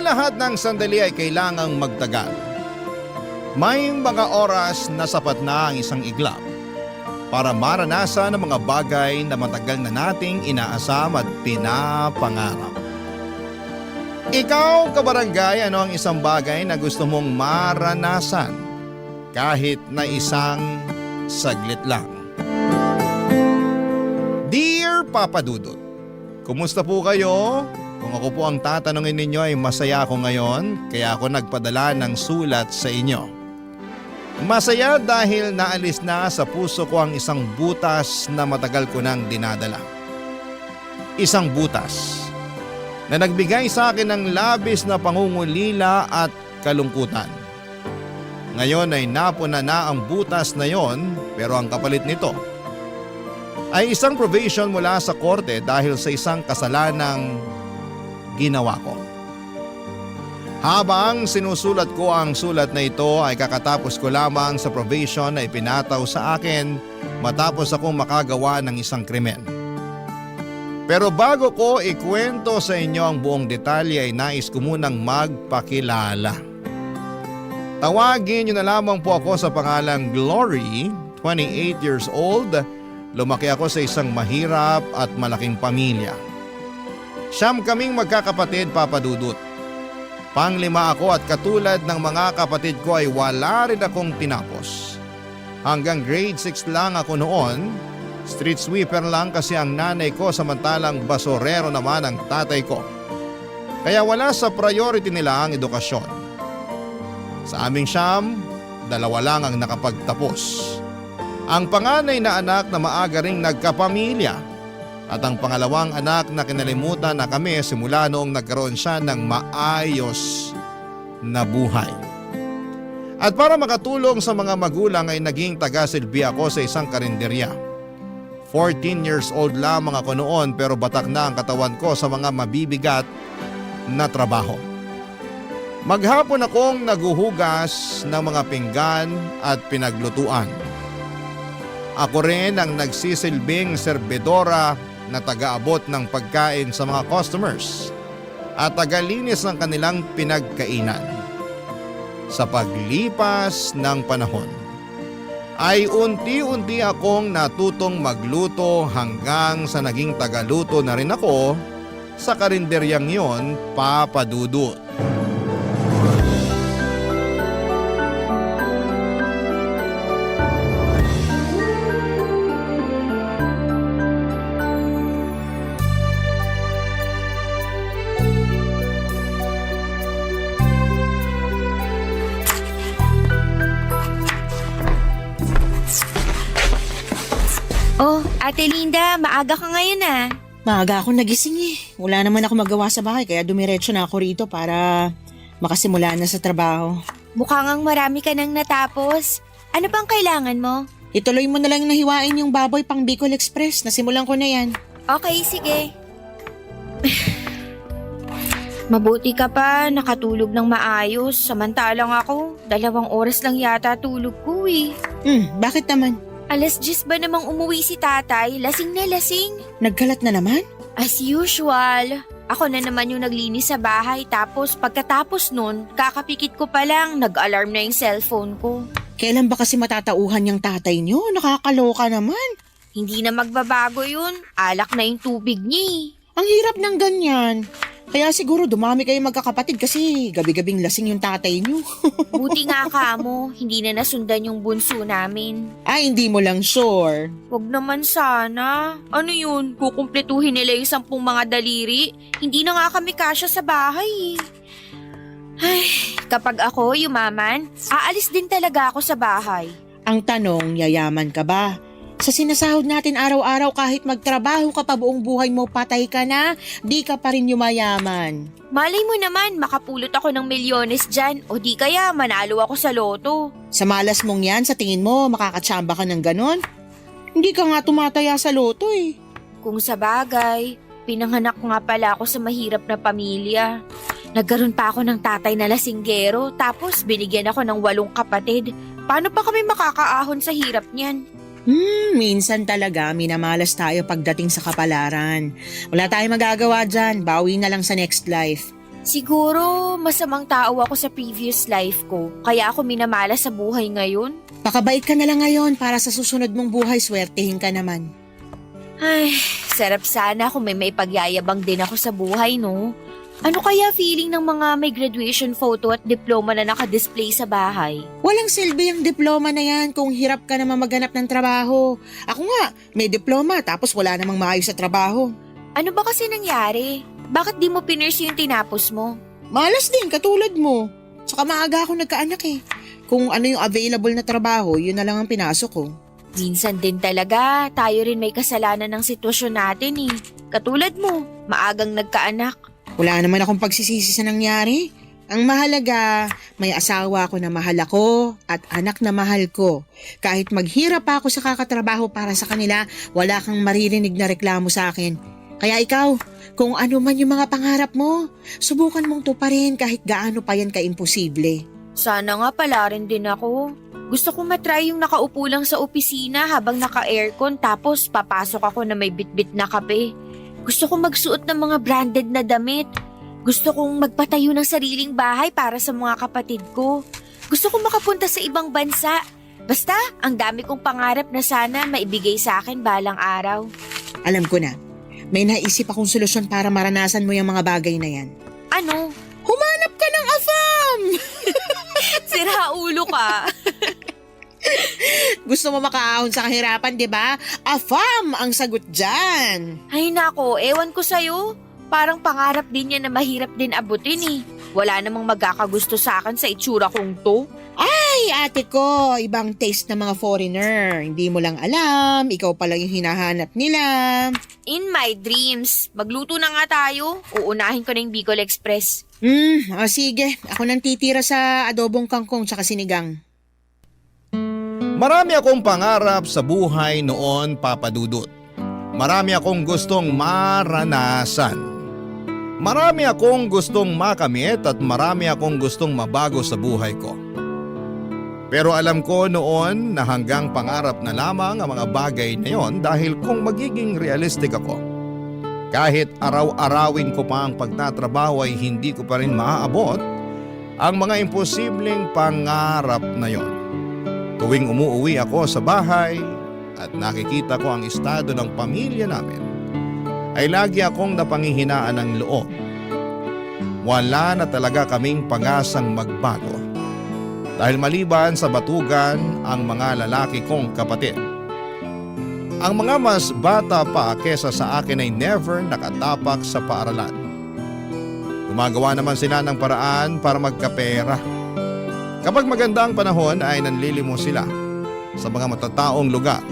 lahat ng sandali ay kailangang magtagal. May mga oras na sapat na ang isang iglap para maranasan ang mga bagay na matagal na nating inaasam at pinapangarap. Ikaw, kabarangay, ano ang isang bagay na gusto mong maranasan kahit na isang saglit lang? Dear Papa Dudut, kumusta po kayo? Kung ako po ang tatanungin ninyo ay masaya ako ngayon kaya ako nagpadala ng sulat sa inyo. Masaya dahil naalis na sa puso ko ang isang butas na matagal ko nang dinadala. Isang butas na nagbigay sa akin ng labis na pangungulila at kalungkutan. Ngayon ay napuna na ang butas na yon, pero ang kapalit nito ay isang probation mula sa korte dahil sa isang kasalanang ginawa ko. Habang sinusulat ko ang sulat na ito ay kakatapos ko lamang sa probation na ipinataw sa akin matapos akong makagawa ng isang krimen. Pero bago ko ikwento sa inyo ang buong detalye ay nais ko munang magpakilala. Tawagin niyo na lamang po ako sa pangalang Glory, 28 years old. Lumaki ako sa isang mahirap at malaking pamilya. Siyam kaming magkakapatid, Papa Dudut. Panglima ako at katulad ng mga kapatid ko ay wala rin akong tinapos. Hanggang grade 6 lang ako noon, street sweeper lang kasi ang nanay ko samantalang basurero naman ang tatay ko. Kaya wala sa priority nila ang edukasyon. Sa aming siyam, dalawa lang ang nakapagtapos. Ang panganay na anak na maaga ring nagkapamilya at ang pangalawang anak na kinalimutan na kami simula noong nagkaroon siya ng maayos na buhay. At para makatulong sa mga magulang ay naging taga-silbi ako sa isang karinderya. 14 years old lamang ako noon pero batak na ang katawan ko sa mga mabibigat na trabaho. Maghapon akong naguhugas ng mga pinggan at pinaglutuan. Ako rin ang nagsisilbing serbidora na taga-abot ng pagkain sa mga customers at tagalinis ng kanilang pinagkainan. Sa paglipas ng panahon ay unti-unti akong natutong magluto hanggang sa naging tagaluto na rin ako sa karinderyang yon, Papa Dudut. Oh, Ate Linda, maaga ka ngayon ah. Maaga ako nagising eh. Wala naman ako magawa sa bahay kaya dumiretso na ako rito para makasimula na sa trabaho. Mukha ngang marami ka nang natapos. Ano bang kailangan mo? Ituloy mo na lang nahiwain yung baboy pang Bicol Express. Nasimulan ko na yan. Okay, sige. Mabuti ka pa, nakatulog ng maayos. Samantalang ako, 2 oras lang yata tulog ko eh. Bakit naman? 10:00 ba namang umuwi si tatay? Lasing na lasing. Nagkalat na naman? As usual. Ako na naman yung naglinis sa bahay tapos pagkatapos nun, kakapikit ko pa lang, nag-alarm na yung cellphone ko. Kailan ba kasi matatauhan yung tatay nyo? Nakakaloka naman. Hindi na magbabago yun. Alak na yung tubig niya eh. Ang hirap ng ganyan. Kaya siguro dumami kayo magkakapatid kasi gabi-gabing lasing yung tatay nyo. Buti nga ka mo, hindi na nasundan yung bunso namin. Ay, hindi mo lang sure. Wag naman sana. Ano yun, kukumpletuhin nila yung 10 mga daliri? Hindi na nga kami kasya sa bahay. Ay, kapag ako yumaman, aalis din talaga ako sa bahay. Ang tanong, yayaman ka ba? Sa sinasahod natin araw-araw kahit magtrabaho ka pa buong buhay mo, patay ka na, di ka pa rin yumayaman. Malay mo naman, makapulot ako ng milyones dyan o di kaya manalo ako sa loto. Sa malas mong yan, sa tingin mo, makakatsamba ka ng ganon? Hindi ka nga tumataya sa loto eh. Kung sa bagay, pinanganak nga pala ako sa mahirap na pamilya. Nagkaroon pa ako ng tatay na lasinggero tapos binigyan ako ng 8 kapatid. Paano pa kami makakaahon sa hirap niyan? Minsan talaga minamalas tayo pagdating sa kapalaran. Wala tayong magagawa dyan, bawi na lang sa next life. Siguro masamang tao ako sa previous life ko, kaya ako minamala sa buhay ngayon. Pakabait ka na lang ngayon para sa susunod mong buhay swertehin ka naman. Ay, sarap sana kung may maipagyayabang din ako sa buhay, no? Ano kaya feeling ng mga may graduation photo at diploma na nakadisplay sa bahay? Walang silbi ang diploma na yan kung hirap ka naman maghanap ng trabaho. Ako nga, may diploma tapos wala namang maayos sa trabaho. Ano ba kasi nangyari? Bakit di mo pinurse yung tinapos mo? Malas din, katulad mo. Tsaka maaga ako nagkaanak eh. Kung ano yung available na trabaho, yun na lang ang pinasok ko. Minsan din talaga, tayo rin may kasalanan ng sitwasyon natin eh. Katulad mo, maagang nagkaanak. Wala naman akong pagsisisi sa nangyari. Ang mahalaga, may asawa ko na mahal ako at anak na mahal ko. Kahit maghirap pa ako sa kakatrabaho para sa kanila, wala kang maririnig na reklamo sa akin. Kaya ikaw, kung ano man yung mga pangarap mo, subukan mong tuparin kahit gaano pa yan ka-imposible. Sana nga pala rin din ako. Gusto ko matry yung nakaupo lang sa opisina habang naka-aircon tapos papasok ako na may bitbit na kape. Gusto kong magsuot ng mga branded na damit. Gusto kong magpatayo ng sariling bahay para sa mga kapatid ko. Gusto kong makapunta sa ibang bansa. Basta, ang dami kong pangarap na sana maibigay sa akin balang araw. Alam ko na, may naisip akong solusyon para maranasan mo yung mga bagay na yan. Ano? Humanap ka ng afam! Sira ulo ka. Gusto mo makaahon sa kahirapan, di ba? Afam ang sagot dyan. Ay nako, ewan ko sa'yo. Parang pangarap din yan na mahirap din abutin eh. Wala namang magkakagusto sa akin sa itsura kong to. Ay, ate ko, ibang taste ng mga foreigner. Hindi mo lang alam, ikaw pala yung hinahanap nila. In my dreams, magluto na nga tayo. Uunahin ko na yung Bicol Express. Sige. Ako nang titira sa adobong kangkong tsaka sinigang. Marami akong pangarap sa buhay noon, Papa Dudut. Marami akong gustong maranasan. Marami akong gustong makamit at marami akong gustong mabago sa buhay ko. Pero alam ko noon na hanggang pangarap na lamang ang mga bagay na yon dahil kung magiging realistic ako, kahit araw-arawin ko pa ang pagtatrabaho ay hindi ko pa rin maaabot ang mga imposibleng pangarap na yon. Tuwing umuuwi ako sa bahay at nakikita ko ang estado ng pamilya namin, ay lagi akong napanghihinaan ng loob. Wala na talaga kaming pag-asang magbago. Dahil maliban sa batugan ang mga lalaki kong kapatid. Ang mga mas bata pa kesa sa akin ay never nakatapak sa paaralan. Gumagawa naman sila ng paraan para magkapera. Kapag maganda ang panahon ay nanlilimos sila sa mga matataong lugar.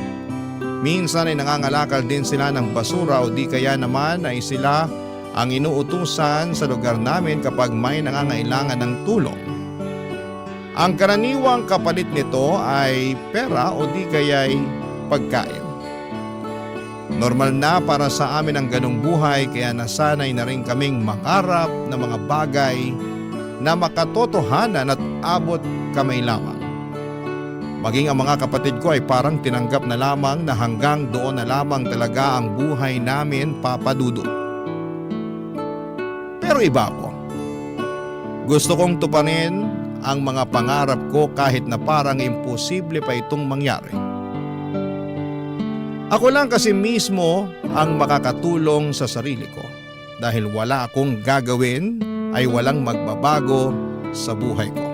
Minsan ay nangangalakal din sila ng basura o di kaya naman ay sila ang inuutusan sa lugar namin kapag may nangangailangan ng tulong. Ang karaniwang kapalit nito ay pera o di kaya'y pagkain. Normal na para sa amin ang ganong buhay kaya nasanay na rin kaming mangarap na mga bagay na makatotohanan at abot kamay lamang. Maging ang mga kapatid ko ay parang tinanggap na lamang na hanggang doon na lamang talaga ang buhay namin, Papa Dudut. Pero iba ako. Gusto kong tuparin ang mga pangarap ko kahit na parang imposible pa itong mangyari. Ako lang kasi mismo ang makakatulong sa sarili ko dahil wala akong gagawin ay walang magbabago sa buhay ko.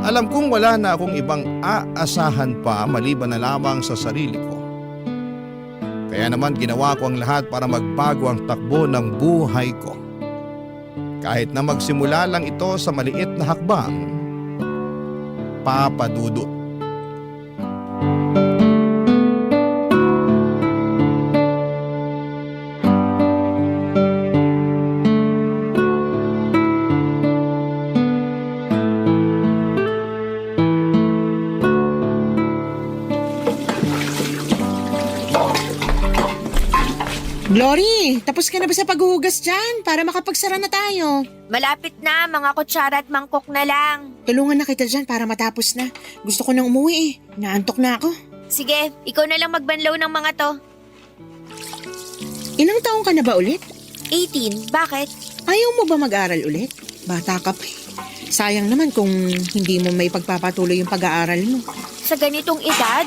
Alam kong wala na akong ibang aasahan pa maliban na lamang sa sarili ko. Kaya naman ginawa ko ang lahat para magbago ang takbo ng buhay ko. Kahit na magsimula lang ito sa maliit na hakbang, Papa Dudut. Glory, tapos ka na ba sa paghuhugas dyan para makapagsara na tayo? Malapit na, mga kutsara at mangkok na lang. Tulungan na kita dyan para matapos na. Gusto ko nang umuwi eh. Naantok na ako. Sige, ikaw na lang magbanlaw ng mga to. Ilang taong ka na ba ulit? 18, bakit? Ayaw mo ba mag-aral ulit? Bata ka pa eh. Sayang naman kung hindi mo may pagpapatuloy yung pag-aaral mo. Sa ganitong edad,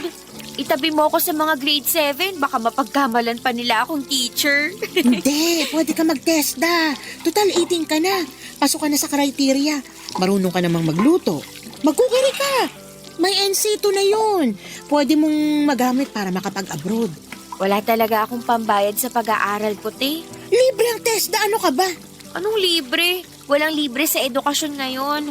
itabi mo ako sa mga grade 7, baka mapagkamalan pa nila akong teacher. Hindi, pwede ka mag-TESDA. Total 18 ka na. Pasok ka na sa criteria. Marunong ka namang magluto. Magkukiri ka. May NC2 na yun. Pwede mong magamit para makapag-abroad. Wala talaga akong pambayad sa pag-aaral ko, te. Libre ang TESDA, ano ka ba? Anong libre? Walang libre sa edukasyon ngayon.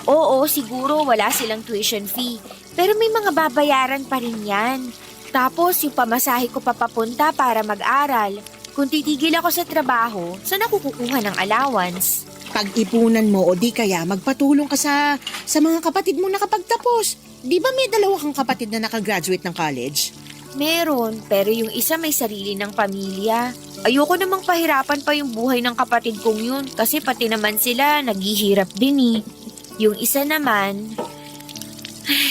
Oo, siguro wala silang tuition fee. Pero may mga babayaran pa rin yan. Tapos yung pamasahe ko papapunta para mag-aral. Kung titigil ako sa trabaho, saan ako kukuha ng allowance? Pag-ipunan mo o di kaya magpatulong ka sa mga kapatid mo nakapagtapos. Di ba may dalawa kang kapatid na nakagraduate ng college? Meron, pero yung isa may sarili ng pamilya. Ayoko namang pahirapan pa yung buhay ng kapatid kong yun kasi pati naman sila naghihirap din eh. Yung isa naman,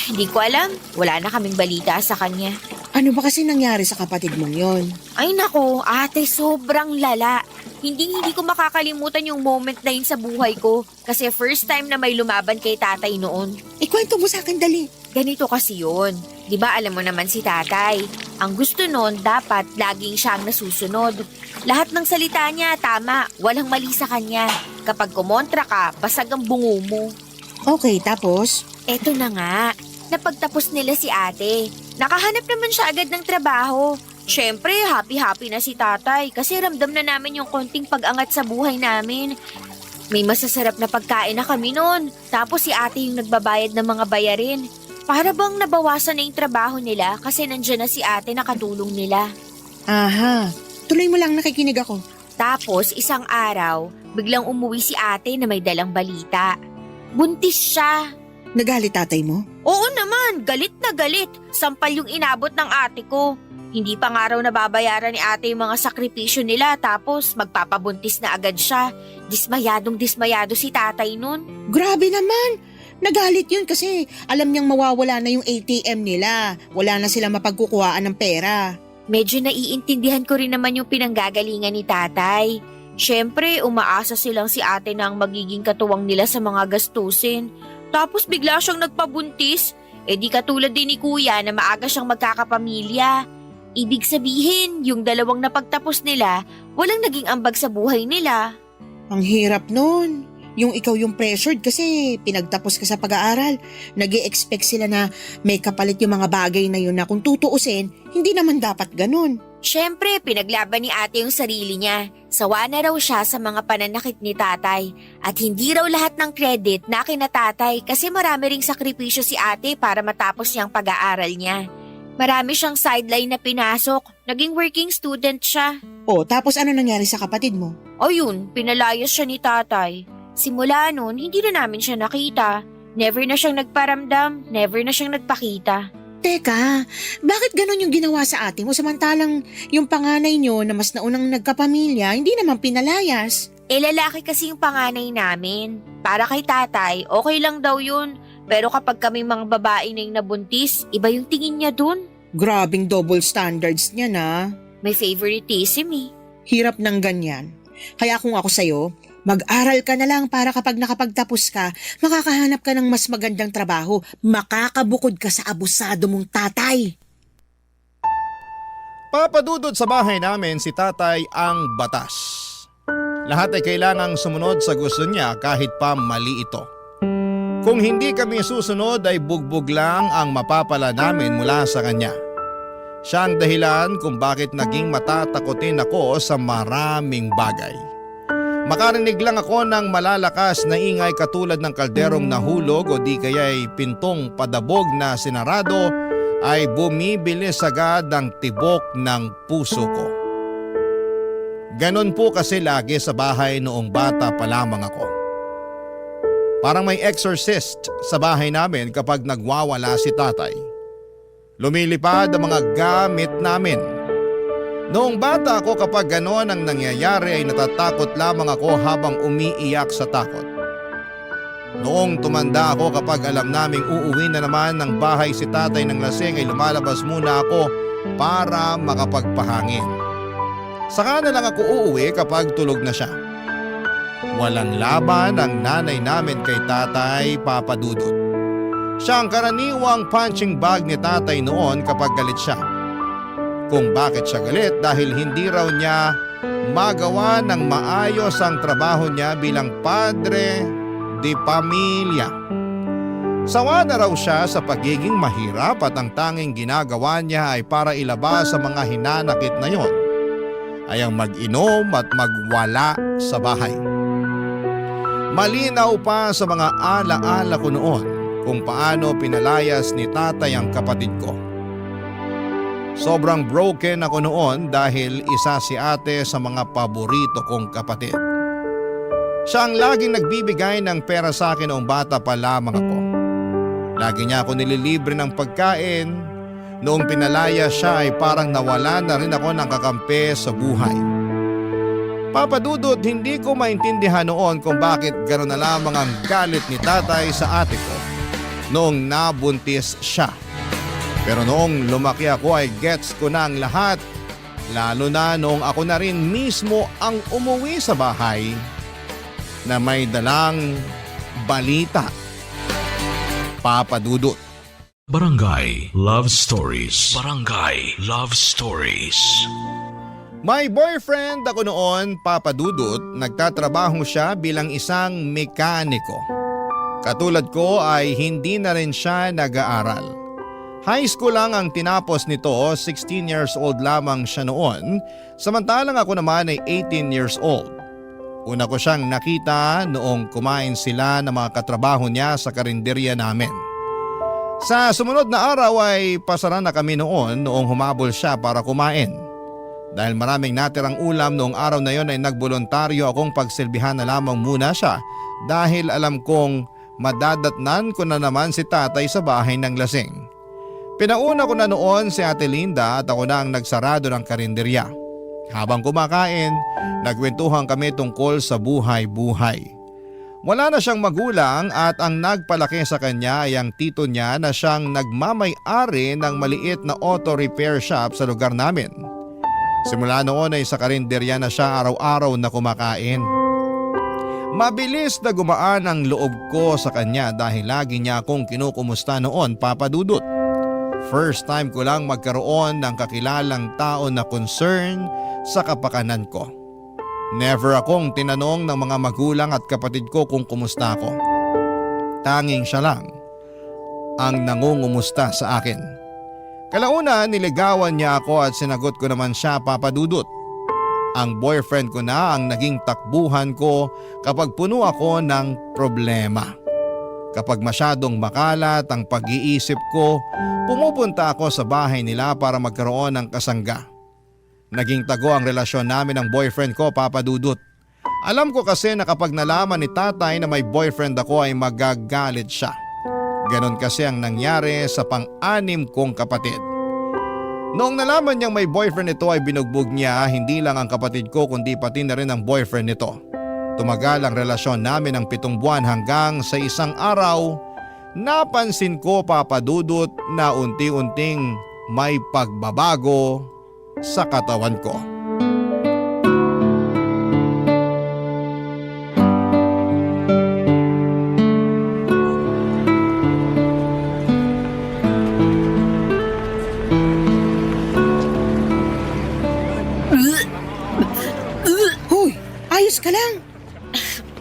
hindi ko alam, wala na kaming balita sa kanya. Ano ba kasi nangyari sa kapatid mong yon? Ay nako, ate, sobrang lala. Hindi ko makakalimutan yung moment na yun sa buhay ko kasi first time na may lumaban kay tatay noon. Ikwento mo sa akin dali. Ganito kasi yun. Di ba alam mo naman si tatay? Ang gusto nun, dapat laging siya ang nasusunod. Lahat ng salita niya, tama. Walang mali sa kanya. Kapag kumontra ka, basag ang bungo mo. Okay, tapos? Eto na nga. Napagtapos nila si ate. Nakahanap naman siya agad ng trabaho. Siyempre, happy-happy na si tatay kasi ramdam na namin yung konting pag-angat sa buhay namin. May masasarap na pagkain na kami noon. Tapos si ate yung nagbabayad ng mga bayarin. Para bang nabawasan na yung trabaho nila kasi nandyan na si ate na katulong nila. Aha, tuloy mo lang, nakikinig ako. Tapos isang araw, biglang umuwi si ate na may dalang balita. Buntis siya. Nagalit tatay mo? Oo naman, galit na galit. Sampal yung inabot ng ate ko. Hindi pa nga raw nababayaran ni ate yung mga sakripisyo nila tapos magpapabuntis na agad siya. Dismayado si tatay nun. Grabe naman! Nagalit yun kasi alam niyang mawawala na yung ATM nila. Wala na sila mapagkukuhaan ng pera. Medyo naiintindihan ko rin naman yung pinanggagalingan ni tatay. Siyempre, umaasa silang si ate na ang magiging katuwang nila sa mga gastusin. Tapos bigla siyang nagpabuntis. Eh di katulad din ni kuya na maaga siyang magkakapamilya. Ibig sabihin, yung dalawang napagtapos nila, walang naging ambag sa buhay nila. Ang hirap nun. Yung ikaw yung pressured kasi pinagtapos ka sa pag-aaral. Nag-i-expect sila na may kapalit yung mga bagay na yun na kung tutuusin, hindi naman dapat ganun. Siyempre, pinaglaban ni ate yung sarili niya. Sawa na raw siya sa mga pananakit ni tatay. At hindi raw lahat ng credit na kina tatay kasi marami ring sakripisyo si ate para matapos niyang pag-aaral niya. Marami siyang sideline na pinasok. Naging working student siya. O, tapos ano nangyari sa kapatid mo? O yun, pinalayas siya ni tatay. Simula noon, hindi na namin siya nakita. Never na siyang nagparamdam, never na siyang nagpakita. Teka, bakit ganun yung ginawa sa ate mo samantalang yung panganay nyo na mas naunang nagkapamilya, hindi naman pinalayas? Lalaki kasi yung panganay namin. Para kay tatay, okay lang daw yun. Pero kapag kami mga babae na yung nabuntis, iba yung tingin niya dun. Grabing double standards niya na. May favoritism eh. Hirap ng ganyan. Kaya kung ako sa'yo, mag-aral ka na lang para kapag nakapagtapos ka, makakahanap ka ng mas magandang trabaho. Makakabukod ka sa abusado mong tatay. Papadudod sa bahay namin si tatay ang batas. Lahat ay kailangang sumunod sa gusto niya kahit pa mali ito. Kung hindi kami susunod ay bugbog lang ang mapapala namin mula sa kanya. Siya ang dahilan kung bakit naging matatakotin ako sa maraming bagay. Makarinig lang ako ng malalakas na ingay katulad ng kalderong nahulog o di kaya'y pintong padabog na sinarado ay bumibilis agad ang tibok ng puso ko. Ganon po kasi lagi sa bahay noong bata pa lamang ako. Parang may exorcist sa bahay namin kapag nagwawala si tatay. Lumilipad ang mga gamit namin. Noong bata ako kapag gano'n ang nangyayari ay natatakot lamang ako habang umiiyak sa takot. Noong tumanda ako kapag alam naming uuwi na naman ng bahay si tatay ng lasing ay lumalabas muna ako para makapagpahangin. Saka na lang ako uuwi kapag tulog na siya. Walang laban ang nanay namin kay tatay, Papa Dudut. Siya ang karaniwang punching bag ni tatay noon kapag galit siya. Kung bakit siya galit dahil hindi raw niya magawa ng maayos ang trabaho niya bilang padre de pamilya. Sawa na raw siya sa pagiging mahirap at ang tanging ginagawa niya ay para ilabas sa mga hinanakit na yon ay ang mag-inom at magwala sa bahay. Malinaw pa sa mga alaala ko noon kung paano pinalayas ni tatay ang kapatid ko. Sobrang broken ako noon dahil isa si ate sa mga paborito kong kapatid. Siya ang laging nagbibigay ng pera sa akin noong bata pa lamang ako. Lagi niya ako nililibre ng pagkain. Noong pinalaya siya ay parang nawala na rin ako ng kakampi sa buhay. Papa Dudut, hindi ko maintindihan noon kung bakit gano'n na lamang ang galit ni tatay sa ate ko noong nabuntis siya. Pero noong lumaki ako ay gets ko na ang lahat, lalo na noong ako na rin mismo ang umuwi sa bahay na may dalang balita. Papa Dudut. Barangay Love Stories. Barangay Love Stories. May boyfriend ako noon, Papa Dudut. Nagtatrabaho siya bilang isang mekaniko. Katulad ko ay hindi na rin siya nag-aaral. High school lang ang tinapos nito, 16 years old lamang siya noon, samantalang ako naman ay 18 years old. Una ko siyang nakita noong kumain sila ng mga katrabaho niya sa karinderya namin. Sa sumunod na araw ay pasara na kami noong humabol siya para kumain. Dahil maraming natirang ulam noong araw na yon ay nagboluntaryo akong pagsilbihan na lamang muna siya dahil alam kong madadatnan ko na naman si tatay sa bahay ng lasing. Pinauna ko na noon si Ate Linda at ako na ang nagsarado ng karinderya. Habang kumakain, nagkwentuhan kami tungkol sa buhay-buhay. Wala na siyang magulang at ang nagpalaki sa kanya ay ang tito niya na siyang nagmamay-ari ng maliit na auto repair shop sa lugar namin. Simula noon ay sa karinderya na siya araw-araw na kumakain. Mabilis na gumaan ang loob ko sa kanya dahil lagi niya akong kinukumusta noon, Papa Dudut. First time ko lang magkaroon ng kakilalang tao na concern sa kapakanan ko. Never akong tinanong ng mga magulang at kapatid ko kung kumusta ako. Tanging siya lang ang nangungumusta sa akin. Kalauna niligawan niya ako at sinagot ko naman siya, Papa Dudut. Ang boyfriend ko na ang naging takbuhan ko kapag puno ako ng problema. Kapag masyadong makalat ang pag-iisip ko, pumupunta ako sa bahay nila para magkaroon ng kasangga. Naging tago ang relasyon namin ng boyfriend ko, Papa Dudut. Alam ko kasi na kapag nalaman ni tatay na may boyfriend ako ay magagalit siya. Ganon kasi ang nangyari sa pang-anim kong kapatid. Noong nalaman niyang may boyfriend ito ay binugbog niya hindi lang ang kapatid ko kundi pati na rin ang boyfriend nito. Tumagal ang relasyon namin ng 7 buwan hanggang sa isang araw, napansin ko, Papa Dudut, na unti-unting may pagbabago sa katawan ko. Hoy, ayos ka lang.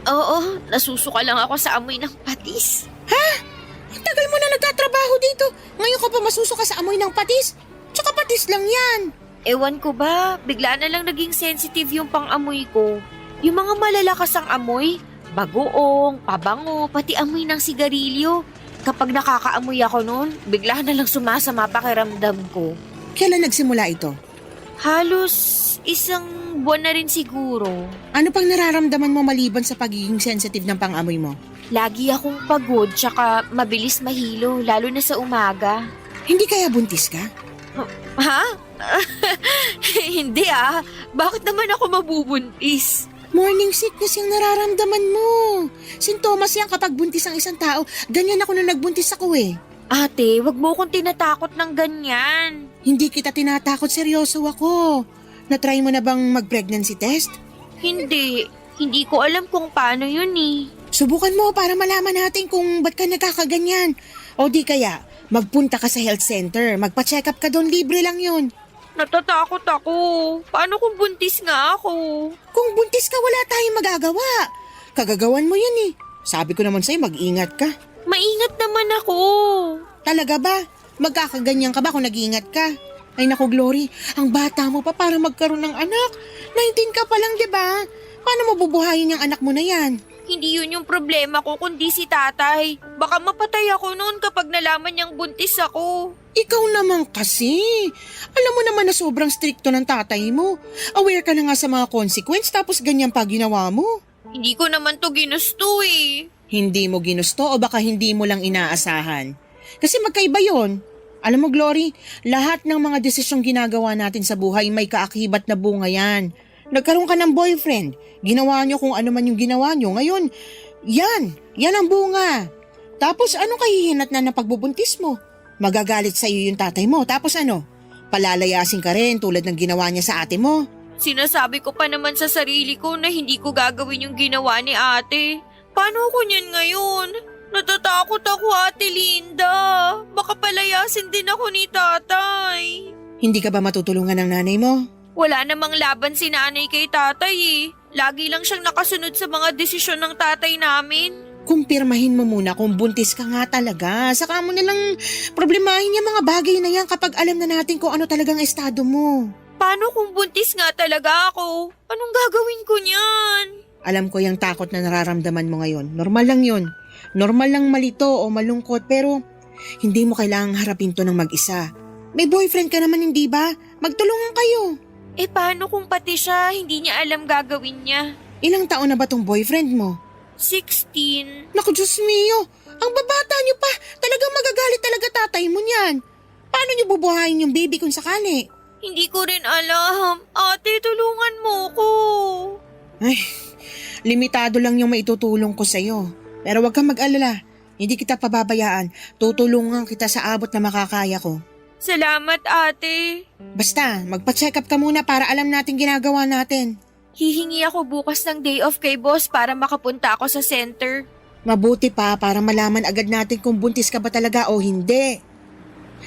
Oo, nasusuka lang ako sa amoy ng patis. Ang tagal mo na nagtatrabaho dito. Ngayon ka pa masusuka sa amoy ng patis? Tsaka patis lang yan. Ewan ko ba, bigla na lang naging sensitive yung pang-amoy ko. Yung mga malalakas ang amoy, bagoong, pabango, pati amoy ng sigarilyo. Kapag nakakaamoy ako noon, bigla na lang sumasama pakiramdam ko. Kailan nagsimula ito? Halos isang buwan na rin siguro. Ano pang nararamdaman mo maliban sa pagiging sensitive ng pang-amoy mo? Lagi akong pagod tsaka mabilis mahilo, lalo na sa umaga. Hindi kaya buntis ka? Ha? Hindi ah. Bakit naman ako mabubuntis? Morning sickness yung nararamdaman mo. Sintomas yan kapag buntis ang isang tao. Ganyan ako na nagbuntis ako eh. Ate, wag mo akong tinatakot ng ganyan. Hindi kita tinatakot, seryoso ako. Na-try mo na bang mag-pregnancy test? Hindi. Hindi ko alam kung paano yun eh. Subukan mo para malaman natin kung ba't ka nagkakaganyan. O di kaya, magpunta ka sa health center. Magpa-check up ka doon, libre lang yun. Natatakot ako. Paano kung buntis nga ako? Kung buntis ka, wala tayong magagawa. Kagagawan mo yan eh. Sabi ko naman sa'yo, mag-ingat ka. Maingat naman ako. Talaga ba? Magkakaganyan ka ba kung nag-iingat ka? Ay naku, Glory, ang bata mo pa para magkaroon ng anak. 19 ka pa lang, di ba? Paano mo bubuhayin yung anak mo na yan? Hindi yun yung problema ko kundi si tatay. Baka mapatay ako noon kapag nalaman niyang buntis ako. Ikaw naman kasi. Alam mo naman na sobrang stricto ng tatay mo. Aware ka na nga sa mga consequence tapos ganyan pa ginawa mo. Hindi ko naman to ginusto eh. Hindi mo ginusto o baka hindi mo lang inaasahan? Kasi magkaiba yon. Alam mo, Glory, lahat ng mga desisyong ginagawa natin sa buhay may kaakibat na bunga yan. Nagkaroon ka ng boyfriend, ginawa nyo kung ano man yung ginawa nyo. Ngayon, yan ang bunga. Tapos anong kahihinat na ng pagbubuntis mo? Magagalit sa iyo yung tatay mo. Tapos ano? Palalayasin ka rin tulad ng ginawa niya sa ate mo. Sinasabi ko pa naman sa sarili ko na hindi ko gagawin yung ginawa ni ate. Paano ako niyan ngayon? Natatakot ako, Ate Linda. Baka palayasin din ako ni tatay. Hindi ka ba matutulungan ng nanay mo? Wala namang laban si nanay kay tatay eh. Lagi lang siyang nakasunod sa mga desisyon ng tatay namin. Kumpirmahin mo muna kung buntis ka nga talaga. Saka mo nalang problemahin yung mga bagay na yan kapag alam na natin kung ano talagang estado mo. Paano kung buntis nga talaga ako? Anong gagawin ko niyan? Alam ko yung takot na nararamdaman mo ngayon. Normal lang yun. Normal lang malito o malungkot pero hindi mo kailangang harapin to ng mag-isa. May boyfriend ka naman, hindi ba? Magtulungan kayo. Eh paano kung pati siya hindi niya alam gagawin niya? Ilang taon na ba tong boyfriend mo? 16. Naku, Diyos mio. Ang babata niyo pa. Talagang magagalit talaga tatay mo niyan. Paano niyo bubuhayin yung baby kung sakali? Hindi ko rin alam. Ate, tulungan mo ko. Ay, limitado lang yung maitutulong ko sa'yo. Pero huwag kang mag-alala. Hindi kita pababayaan. Tutulungan kita sa abot na makakaya ko. Salamat, ate. Basta, magpa-check up ka muna para alam natin ginagawa natin. Hihingi ako bukas ng day off kay boss para makapunta ako sa center. Mabuti pa para malaman agad natin kung buntis ka ba talaga o hindi.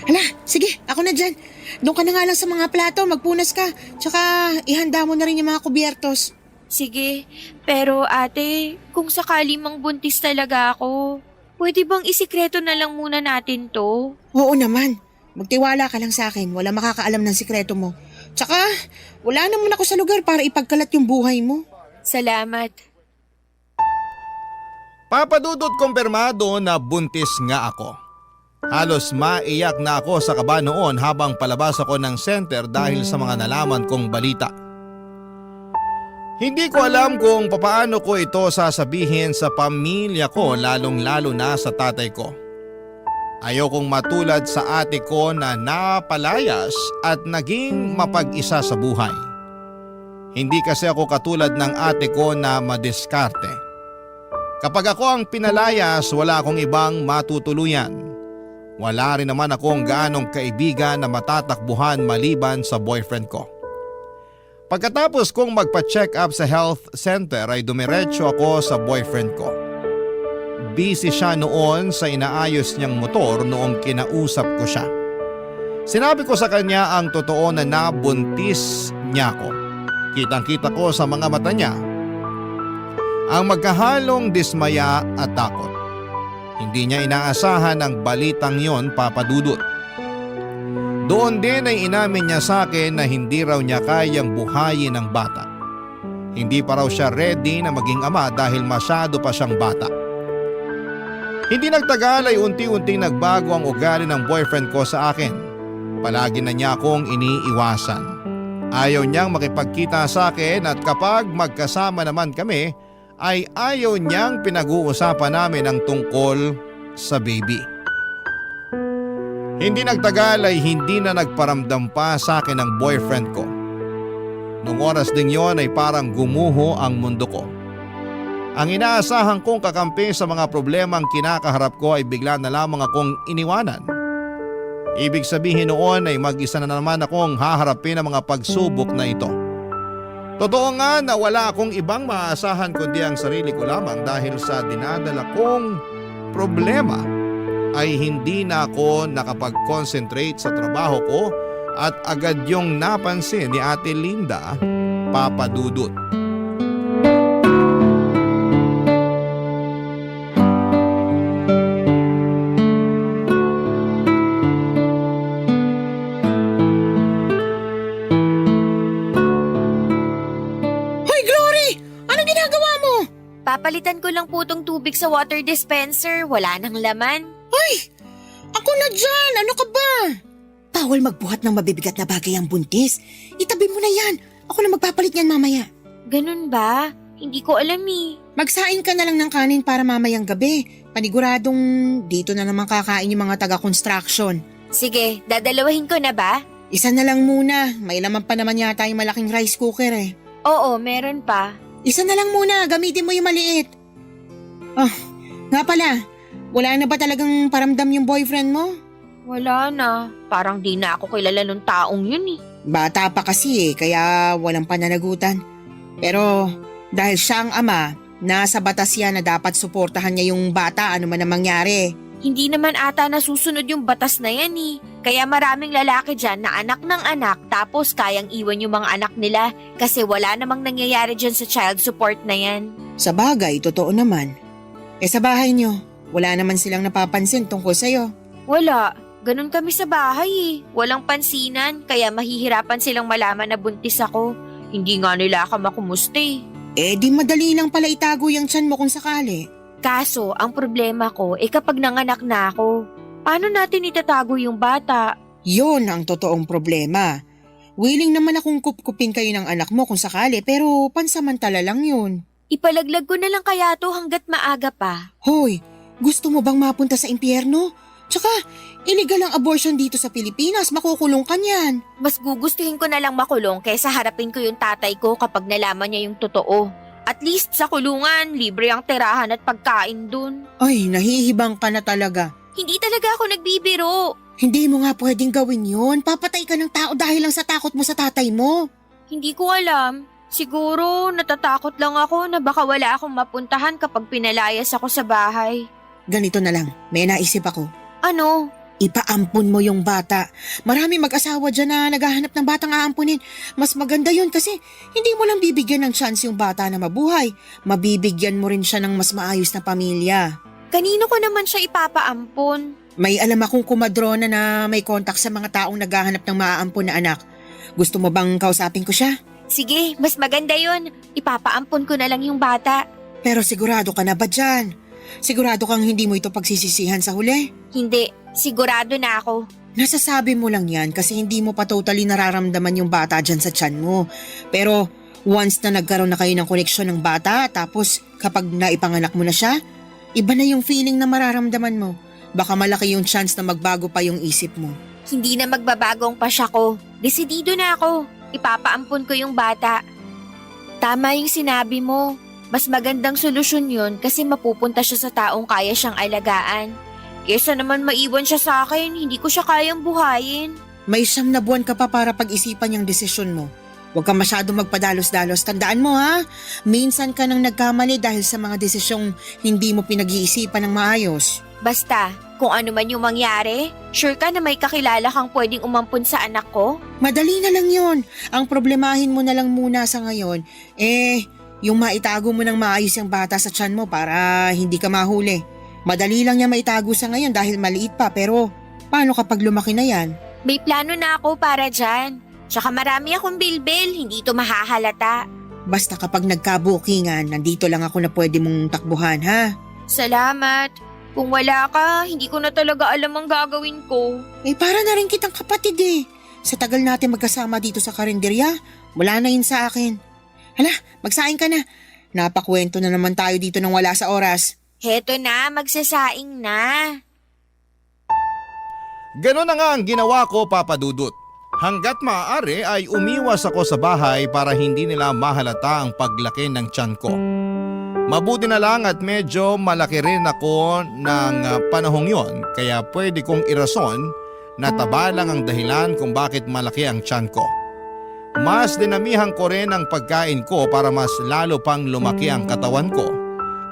Hala, sige, ako na dyan. Doon ka na nga lang sa mga plato, magpunas ka. Tsaka ihanda mo na rin yung mga kubyertos. Sige, pero ate, kung sakali mang buntis talaga ako, pwede bang isikreto na lang muna natin to? Oo naman. Magtiwala ka lang sa akin. Wala makakaalam ng sikreto mo. Tsaka, wala naman ako sa lugar para ipagkalat yung buhay mo. Salamat. Papadudot kumpirmado na buntis nga ako. Halos maiyak na ako sa kaba noon habang palabas ako ng center dahil sa mga nalaman kong balita. Hindi ko alam kung papaano ko ito sasabihin sa pamilya ko lalong-lalo na sa tatay ko. Ayokong matulad sa ate ko na napalayas at naging mapag-isa sa buhay. Hindi kasi ako katulad ng ate ko na madiskarte. Kapag ako ang pinalayas, wala akong ibang matutuluyan. Wala rin naman akong gaanong kaibigan na matatakbuhan maliban sa boyfriend ko. Pagkatapos kong magpa-check up sa health center ay dumiretso ako sa boyfriend ko. Busy siya noon sa inaayos niyang motor noong kinausap ko siya. Sinabi ko sa kanya ang totoo na nabuntis niya ako. Kitang-kita ko sa mga mata niya ang magkahalong dismaya at takot. Hindi niya inaasahan ang balitang yon, papadudot. Doon din ay inamin niya sa akin na hindi raw niya kayang buhayin ang bata. Hindi pa raw siya ready na maging ama dahil masyado pa siyang bata. Hindi nagtagal ay unti-unting nagbago ang ugali ng boyfriend ko sa akin. Palagi na niya akong iniiwasan. Ayaw niyang makipagkita sa akin at kapag magkasama naman kami ay ayaw niyang pinag-uusapan namin ang tungkol sa baby. Hindi nagtagal ay hindi na nagparamdam pa sa akin ang boyfriend ko. Noong oras ding yon ay parang gumuho ang mundo ko. Ang inaasahan kong kakampi sa mga problemang kinakaharap ko ay bigla na lamang akong iniwanan. Ibig sabihin noon ay mag-isa na naman akong haharapin ang mga pagsubok na ito. Totoo nga na wala akong ibang maaasahan kundi ang sarili ko lamang dahil sa dinadala kong problema ay hindi na ako nakapag-concentrate sa trabaho ko at agad yung napansin ni Ate Linda, Papa Dudut. Hoy, Glory! Anong ginagawa mo? Papalitan ko lang po tong tubig sa water dispenser. Wala nang laman. Hoy! Ako na dyan! Ano ka ba? Bawal magbuhat ng mabibigat na bagay ang buntis. Itabi mo na yan. Ako na magpapalit yan mamaya. Ganun ba? Hindi ko alam eh. Magsain ka na lang ng kanin para mamayang gabi. Paniguradong dito na naman kakain yung mga taga-construction. Sige, dadalawahin ko na ba? Isa na lang muna. May laman pa naman yata yung malaking rice cooker eh. Oo, meron pa. Isa na lang muna. Gamitin mo yung maliit. Oh, nga pala. Wala na ba talagang paramdam yung boyfriend mo? Wala na. Parang di na ako kilala nung taong yun eh. Bata pa kasi kaya walang pananagutan. Pero dahil siya ang ama, nasa batas yan na dapat suportahan niya yung bata ano man ang mangyari. Hindi naman ata nasusunod yung batas na yan eh. Kaya maraming lalaki dyan na anak ng anak tapos kayang iwan yung mga anak nila kasi wala namang nangyayari dyan sa child support na yan. Sa bagay, totoo naman. Sa bahay niyo, wala naman silang napapansin tungkol sa'yo. Wala. Ganun kami sa bahay eh. Walang pansinan kaya mahihirapan silang malaman na buntis ako. Hindi nga nila ako makumusta eh. Di madali lang pala itago yung tiyan mo kung sakali. Kaso, ang problema ko kapag nanganak na ako, paano natin itatago yung bata? Yun ang totoong problema. Willing naman akong kupkupin kayo ng anak mo kung sakali pero pansamantala lang yun. Ipalaglag ko na lang kaya to hanggat maaga pa. Hoy, gusto mo bang mapunta sa impyerno? Tsaka, illegal ang abortion dito sa Pilipinas, makukulong ka niyan. Mas gugustuhin ko na lang makulong kaysa harapin ko yung tatay ko kapag nalaman niya yung totoo. At least sa kulungan, libre ang tirahan at pagkain dun. Ay, nahihibang ka na talaga. Hindi talaga ako nagbibiro. Hindi mo nga pwedeng gawin yun. Papatay ka ng tao dahil lang sa takot mo sa tatay mo. Hindi ko alam. Siguro natatakot lang ako na baka wala akong mapuntahan kapag pinalayas ako sa bahay. Ganito na lang, may naisip ako. Ano? Ipaampun mo yung bata. Marami mag-asawa dyan na naghahanap ng batang aampunin. Mas maganda yun kasi hindi mo lang bibigyan ng chance yung bata na mabuhay. Mabibigyan mo rin siya ng mas maayos na pamilya. Kanino ko naman siya ipapaampon? May alam akong kumadrona na may kontak sa mga taong naghahanap ng maaampun na anak. Gusto mo bang kausapin ko siya? Sige, mas maganda yun. Ipapaampon ko na lang yung bata. Pero sigurado ka na ba dyan? Sigurado kang hindi mo ito pagsisisihan sa huli? Hindi, sigurado na ako. Nasasabi mo lang yan kasi hindi mo pa totally nararamdaman yung bata dyan sa tiyan mo. Pero once na nagkaroon na kayo ng koneksyon ng bata tapos kapag naipanganak mo na siya, iba na yung feeling na mararamdaman mo. Baka malaki yung chance na magbago pa yung isip mo. Hindi na magbabagong pasya ko. Desidido na ako. Ipapaampon ko yung bata. Tama yung sinabi mo. Mas magandang solusyon yun kasi mapupunta siya sa taong kaya siyang alagaan. Kesa naman maiwan siya sa akin, hindi ko siya kayang buhayin. May 9 na buwan ka pa para pag-isipan yung desisyon mo. Huwag ka masyado magpadalos-dalos. Tandaan mo ha, minsan ka nang nagkamali dahil sa mga desisyong hindi mo pinag-iisipan ng maayos. Basta, kung ano man yung mangyari, sure ka na may kakilala kang pwedeng umampun sa anak ko? Madali na lang yon. Ang problemahin mo na lang muna sa ngayon, yung maitago mo ng maayos yung bata sa tiyan mo para hindi ka mahuli. Madali lang niya maitago sa ngayon dahil maliit pa pero paano kapag lumaki na yan? May plano na ako para dyan. Tsaka marami akong bilbil, hindi ito mahahalata. Basta kapag nagkabukingan, nandito lang ako na pwede mong takbuhan ha? Salamat. Kung wala ka, hindi ko na talaga alam ang gagawin ko. Para na rin kitang kapatid eh. Sa tagal natin magkasama dito sa karinderya, wala na yun sa akin. Hala, magsaing ka na. Napakwento na naman tayo dito nang wala sa oras. Heto na, magsasaing na. Ganon na nga ang ginawa ko, Papa Dudut. Hanggat maaari ay umiwas ako sa bahay para hindi nila mahalata ang paglaki ng tiyan ko. Mabuti na lang at medyo malaki rin ako ng panahong yon kaya pwede kong irason na taba lang ang dahilan kung bakit malaki ang tiyan ko. Mas dinamihan ko rin ang pagkain ko para mas lalo pang lumaki ang katawan ko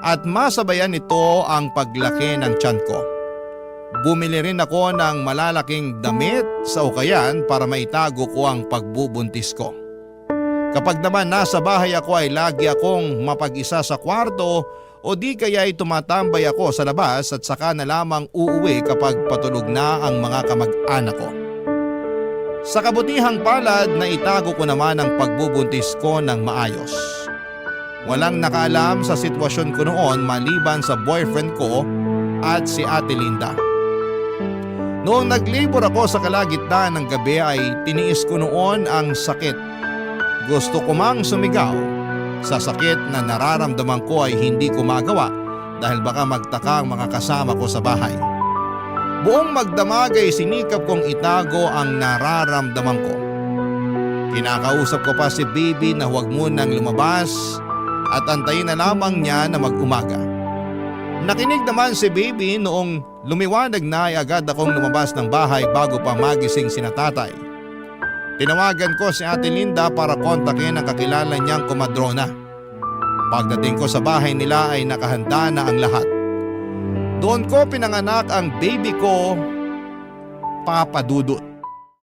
at masabayan nito ang paglaki ng tiyan ko. Bumili rin ako ng malalaking damit sa ukayan para maitago ko ang pagbubuntis ko. Kapag naman nasa bahay ako ay lagi akong mapag-isa sa kwarto o di kaya ay tumatambay ako sa labas at saka na lamang uuwi kapag patulog na ang mga kamag-anak ko. Sa kabutihang palad na itago ko naman ang pagbubuntis ko ng maayos. Walang nakaalam sa sitwasyon ko noon maliban sa boyfriend ko at si Ate Linda. Noong nag-labor ako sa kalagitnaan ng gabi ay tiniis ko noon ang sakit. Gusto ko mang sumigaw. Sa sakit na nararamdaman ko ay hindi ko magawa dahil baka magtaka ang mga kasama ko sa bahay. Buong magdamag ay sinikap kong itago ang nararamdaman ko. Kinakausap ko pa si baby na huwag munang lumabas at antayin na lamang niya na mag-umaga. Nakinig naman si baby noong lumiwanag na ay agad akong lumabas ng bahay bago pa magising sina tatay. Tinawagan ko si Ate Linda para kontakin ang kakilala niyang komadrona. Pagdating ko sa bahay nila ay nakahanda na ang lahat. Doon ko pinanganak ang baby ko, Papa Dudut.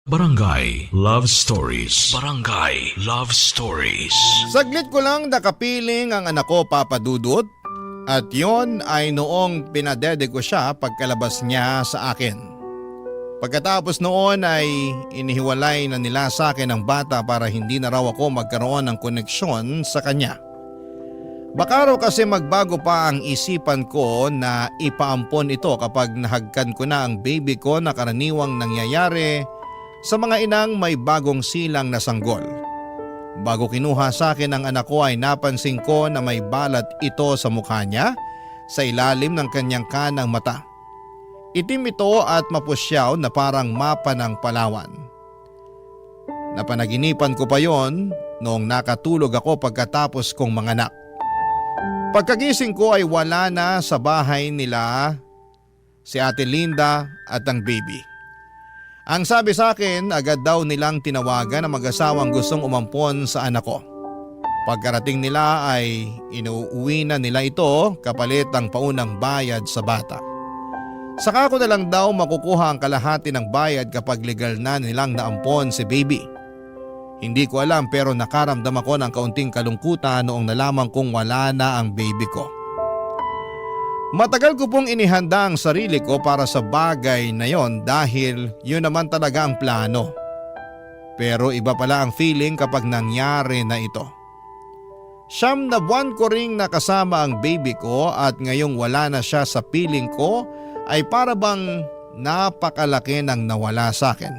Barangay Love Stories. Barangay Love Stories. Saglit ko lang nakapiling ang anak ko, Papa Dudut, at yon ay noong pinadede ko siya pagkalabas niya sa akin. Pagkatapos noon ay inihiwalay na nila sa akin ang bata para hindi na raw ako magkaroon ng koneksyon sa kanya. Baka raw kasi magbago pa ang isipan ko na ipaampon ito kapag nahagkan ko na ang baby ko na karaniwang nangyayari sa mga inang may bagong silang na sanggol. Bago kinuha sa akin ang anak ko ay napansin ko na may balat ito sa mukha niya sa ilalim ng kanyang kanang mata. Itim ito at mapusyaw na parang mapa ng Palawan. Napanaginipan ko pa yon noong nakatulog ako pagkatapos kong manganak. Pagkagising ko ay wala na sa bahay nila si Ate Linda at ang baby. Ang sabi sa akin, agad daw nilang tinawagan ang mag-asawang gustong umampon sa anak ko. Pagkarating nila ay inuuwi na nila ito kapalit ang paunang bayad sa bata. Saka ko na lang daw makukuha ang kalahati ng bayad kapag legal na nilang naampon si baby. Hindi ko alam pero nakaramdam ako ng kaunting kalungkutan noong nalaman kong wala na ang baby ko. Matagal ko pong inihanda ang sarili ko para sa bagay na yon dahil yun naman talaga ang plano. Pero iba pala ang feeling kapag nangyari na ito. 9 na buwan ko ring nakasama ang baby ko at ngayong wala na siya sa piling ko ay para bang napakalaki ng nawala sa akin.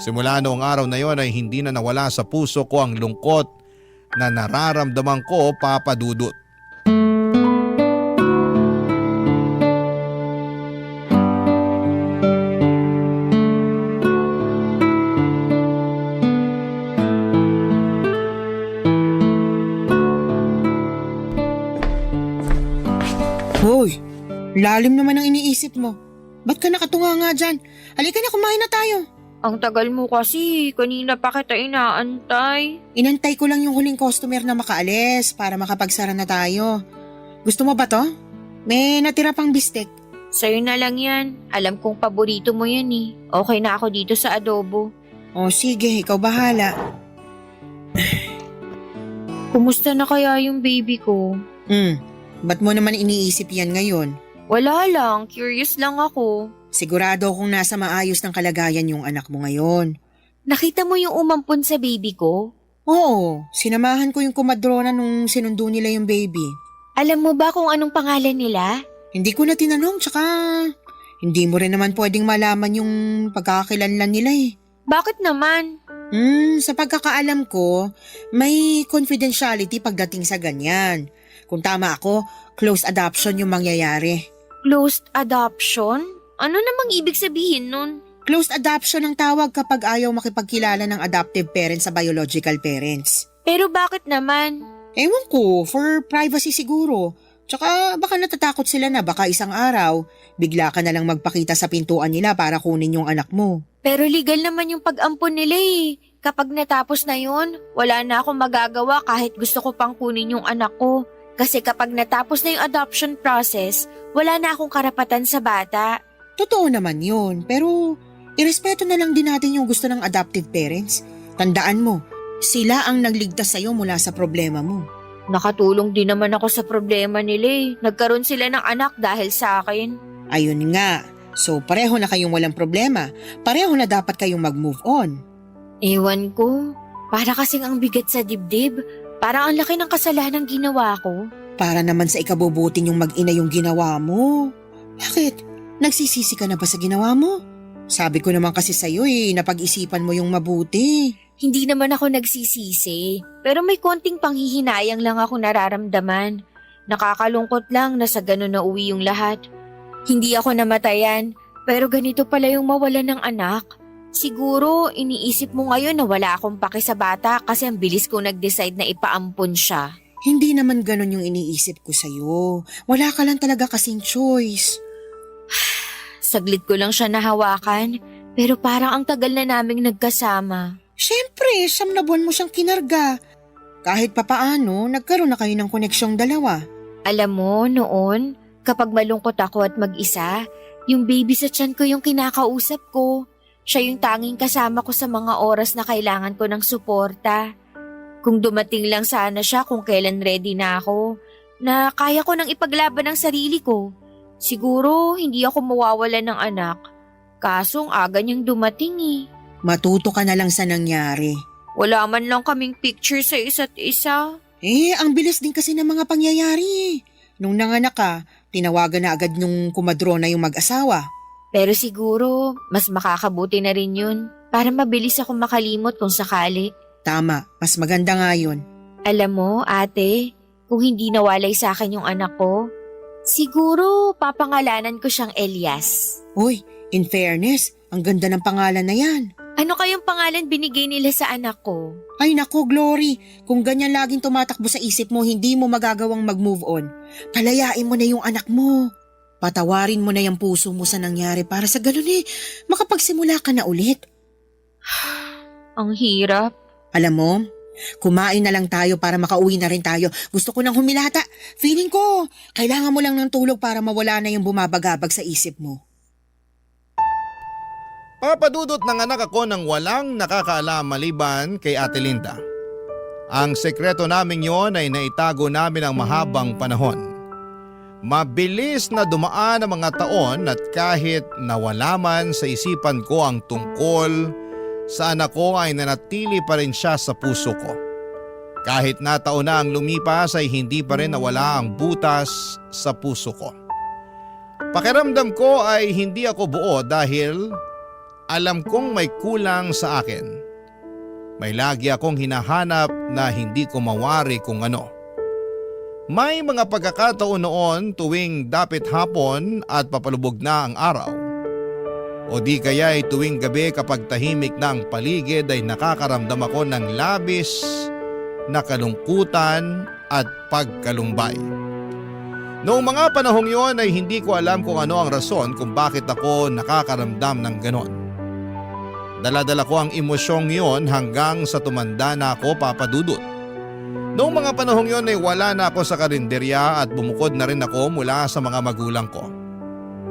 Simula noong araw na yon ay hindi na nawala sa puso ko ang lungkot na nararamdaman ko, Papa Dudut. Hoy, lalim naman ang iniisip mo. Ba't ka nakatunga nga dyan? Halika na, kumain na tayo. Ang tagal mo kasi, kanina pa kita inaantay. Inantay ko lang yung huling customer na makaalis para makapagsara na tayo. Gusto mo ba to? May natira pang bistek. Sa'yo na lang yan. Alam kong paborito mo yan eh. Okay na ako dito sa adobo. O sige, ikaw bahala. Kumusta na kaya yung baby ko? Ba't mo naman iniisip yan ngayon? Wala lang, curious lang ako. Sigurado akong nasa maayos ng kalagayan yung anak mo ngayon. Nakita mo yung umampon sa baby ko? Oo, sinamahan ko yung komadrona nung sinundo nila yung baby. Alam mo ba kung anong pangalan nila? Hindi ko na tinanong, tsaka hindi mo rin naman pwedeng malaman yung pagkakakilanlan nila eh. Bakit naman? Sa pagkakaalam ko, may confidentiality pagdating sa ganyan. Kung tama ako, close adoption yung mangyayari. Closed adoption? Ano namang ibig sabihin nun? Closed adoption ang tawag kapag ayaw makipagkilala ng adoptive parents sa biological parents. Pero bakit naman? Ewan ko, for privacy siguro. Tsaka baka natatakot sila na baka isang araw, bigla ka na lang magpakita sa pintuan nila para kunin yung anak mo. Pero legal naman yung pag-ampon nila eh. kapag natapos na yun, wala na akong magagawa kahit gusto ko pang kunin yung anak ko. Kasi kapag natapos na yung adoption process, wala na akong karapatan sa bata. Totoo naman yun, pero irespeto na lang din natin yung gusto ng adoptive parents. Tandaan mo, sila ang nagligtas sa'yo mula sa problema mo. Nakatulong din naman ako sa problema nila eh. Nagkaroon sila ng anak dahil sa akin. Ayun nga, so pareho na kayong walang problema. Pareho na dapat kayong mag-move on. Ewan ko, para kasing ang bigat sa dibdib. Parang ang laki ng kasalanang ginawa ko. Para naman sa ikabubuti yung mag-ina yung ginawa mo. Bakit? Nagsisisi ka na ba sa ginawa mo? Sabi ko naman kasi sa'yo napag-isipan mo yung mabuti. Hindi naman ako nagsisisi, pero may konting panghihinayang lang ako nararamdaman. Nakakalungkot lang na sa ganun na uwi yung lahat. Hindi ako namatayan, pero ganito pala yung mawalan ng anak. Siguro, iniisip mo ngayon na wala akong paki sa bata kasi ang bilis ko nag-decide na ipaampon siya. Hindi naman ganun yung iniisip ko sa'yo. Wala ka lang talaga kasing choice. Saglit ko lang siya nahawakan, pero parang ang tagal na naming nagkasama. Siyempre, 9 na buwan mo siyang kinarga. Kahit papaano, nagkaroon na kayo ng koneksyong dalawa. Alam mo, noon, kapag malungkot ako at mag-isa, yung baby sa tiyan ko yung kinakausap ko. Siya yung tanging kasama ko sa mga oras na kailangan ko ng suporta. Kung dumating lang sana siya kung kailan ready na ako, na kaya ko nang ipaglaban ang sarili ko, siguro hindi ako mawawalan ng anak. Kasong aga niyang dumating eh. Matuto ka na lang sa nangyari. Wala man lang kaming picture sa isa't isa. Ang bilis din kasi ng mga pangyayari. Nung nanganak ka, tinawagan na agad nung kumadrona yung mag-asawa. Pero siguro, mas makakabuti na rin yun para mabilis ako makalimot kung sakali. Tama, mas maganda nga yun. Alam mo, ate, kung hindi nawalay sa akin yung anak ko, siguro papangalanan ko siyang Elias. Uy, in fairness, ang ganda ng pangalan na yan. Ano kayong pangalan binigay nila sa anak ko? Ay nako, Glory, kung ganyan laging tumatakbo sa isip mo, hindi mo magagawang mag-move on. Palayain mo na yung anak mo. Patawarin mo na yung puso mo sa nangyari para sa ganun makapagsimula ka na ulit. Ang hirap. Alam mo, kumain na lang tayo para makauwi na rin tayo. Gusto ko nang humilata. Feeling ko, kailangan mo lang ng tulog para mawala na yung bumabagabag sa isip mo. Papadudot ng anak ako ng walang nakakaalam maliban kay Ate Linda. Ang sekreto namin yon ay naitago namin ang mahabang panahon. Mabilis na dumaan ang mga taon at kahit nawala man sa isipan ko ang tungkol sa anak ko ay nanatili pa rin siya sa puso ko. Kahit na taon na ang lumipas ay hindi pa rin nawala ang butas sa puso ko. Pakiramdam ko ay hindi ako buo dahil alam kong may kulang sa akin. May lagi akong hinahanap na hindi ko mawari kung ano. May mga pagkakataon noon tuwing dapit hapon at papalubog na ang araw. O di kaya ay tuwing gabi kapag tahimik na ang paligid ay nakakaramdam ako ng labis na kalungkutan at pagkalumbay. Noong mga panahong yon ay hindi ko alam kung ano ang rason kung bakit ako nakakaramdam ng ganon. Dala-dala ko ang emosyong yon hanggang sa tumanda na ako, Papa Dudut. Noong mga panahong yon ay wala na ako sa karinderya at bumukod na rin ako mula sa mga magulang ko.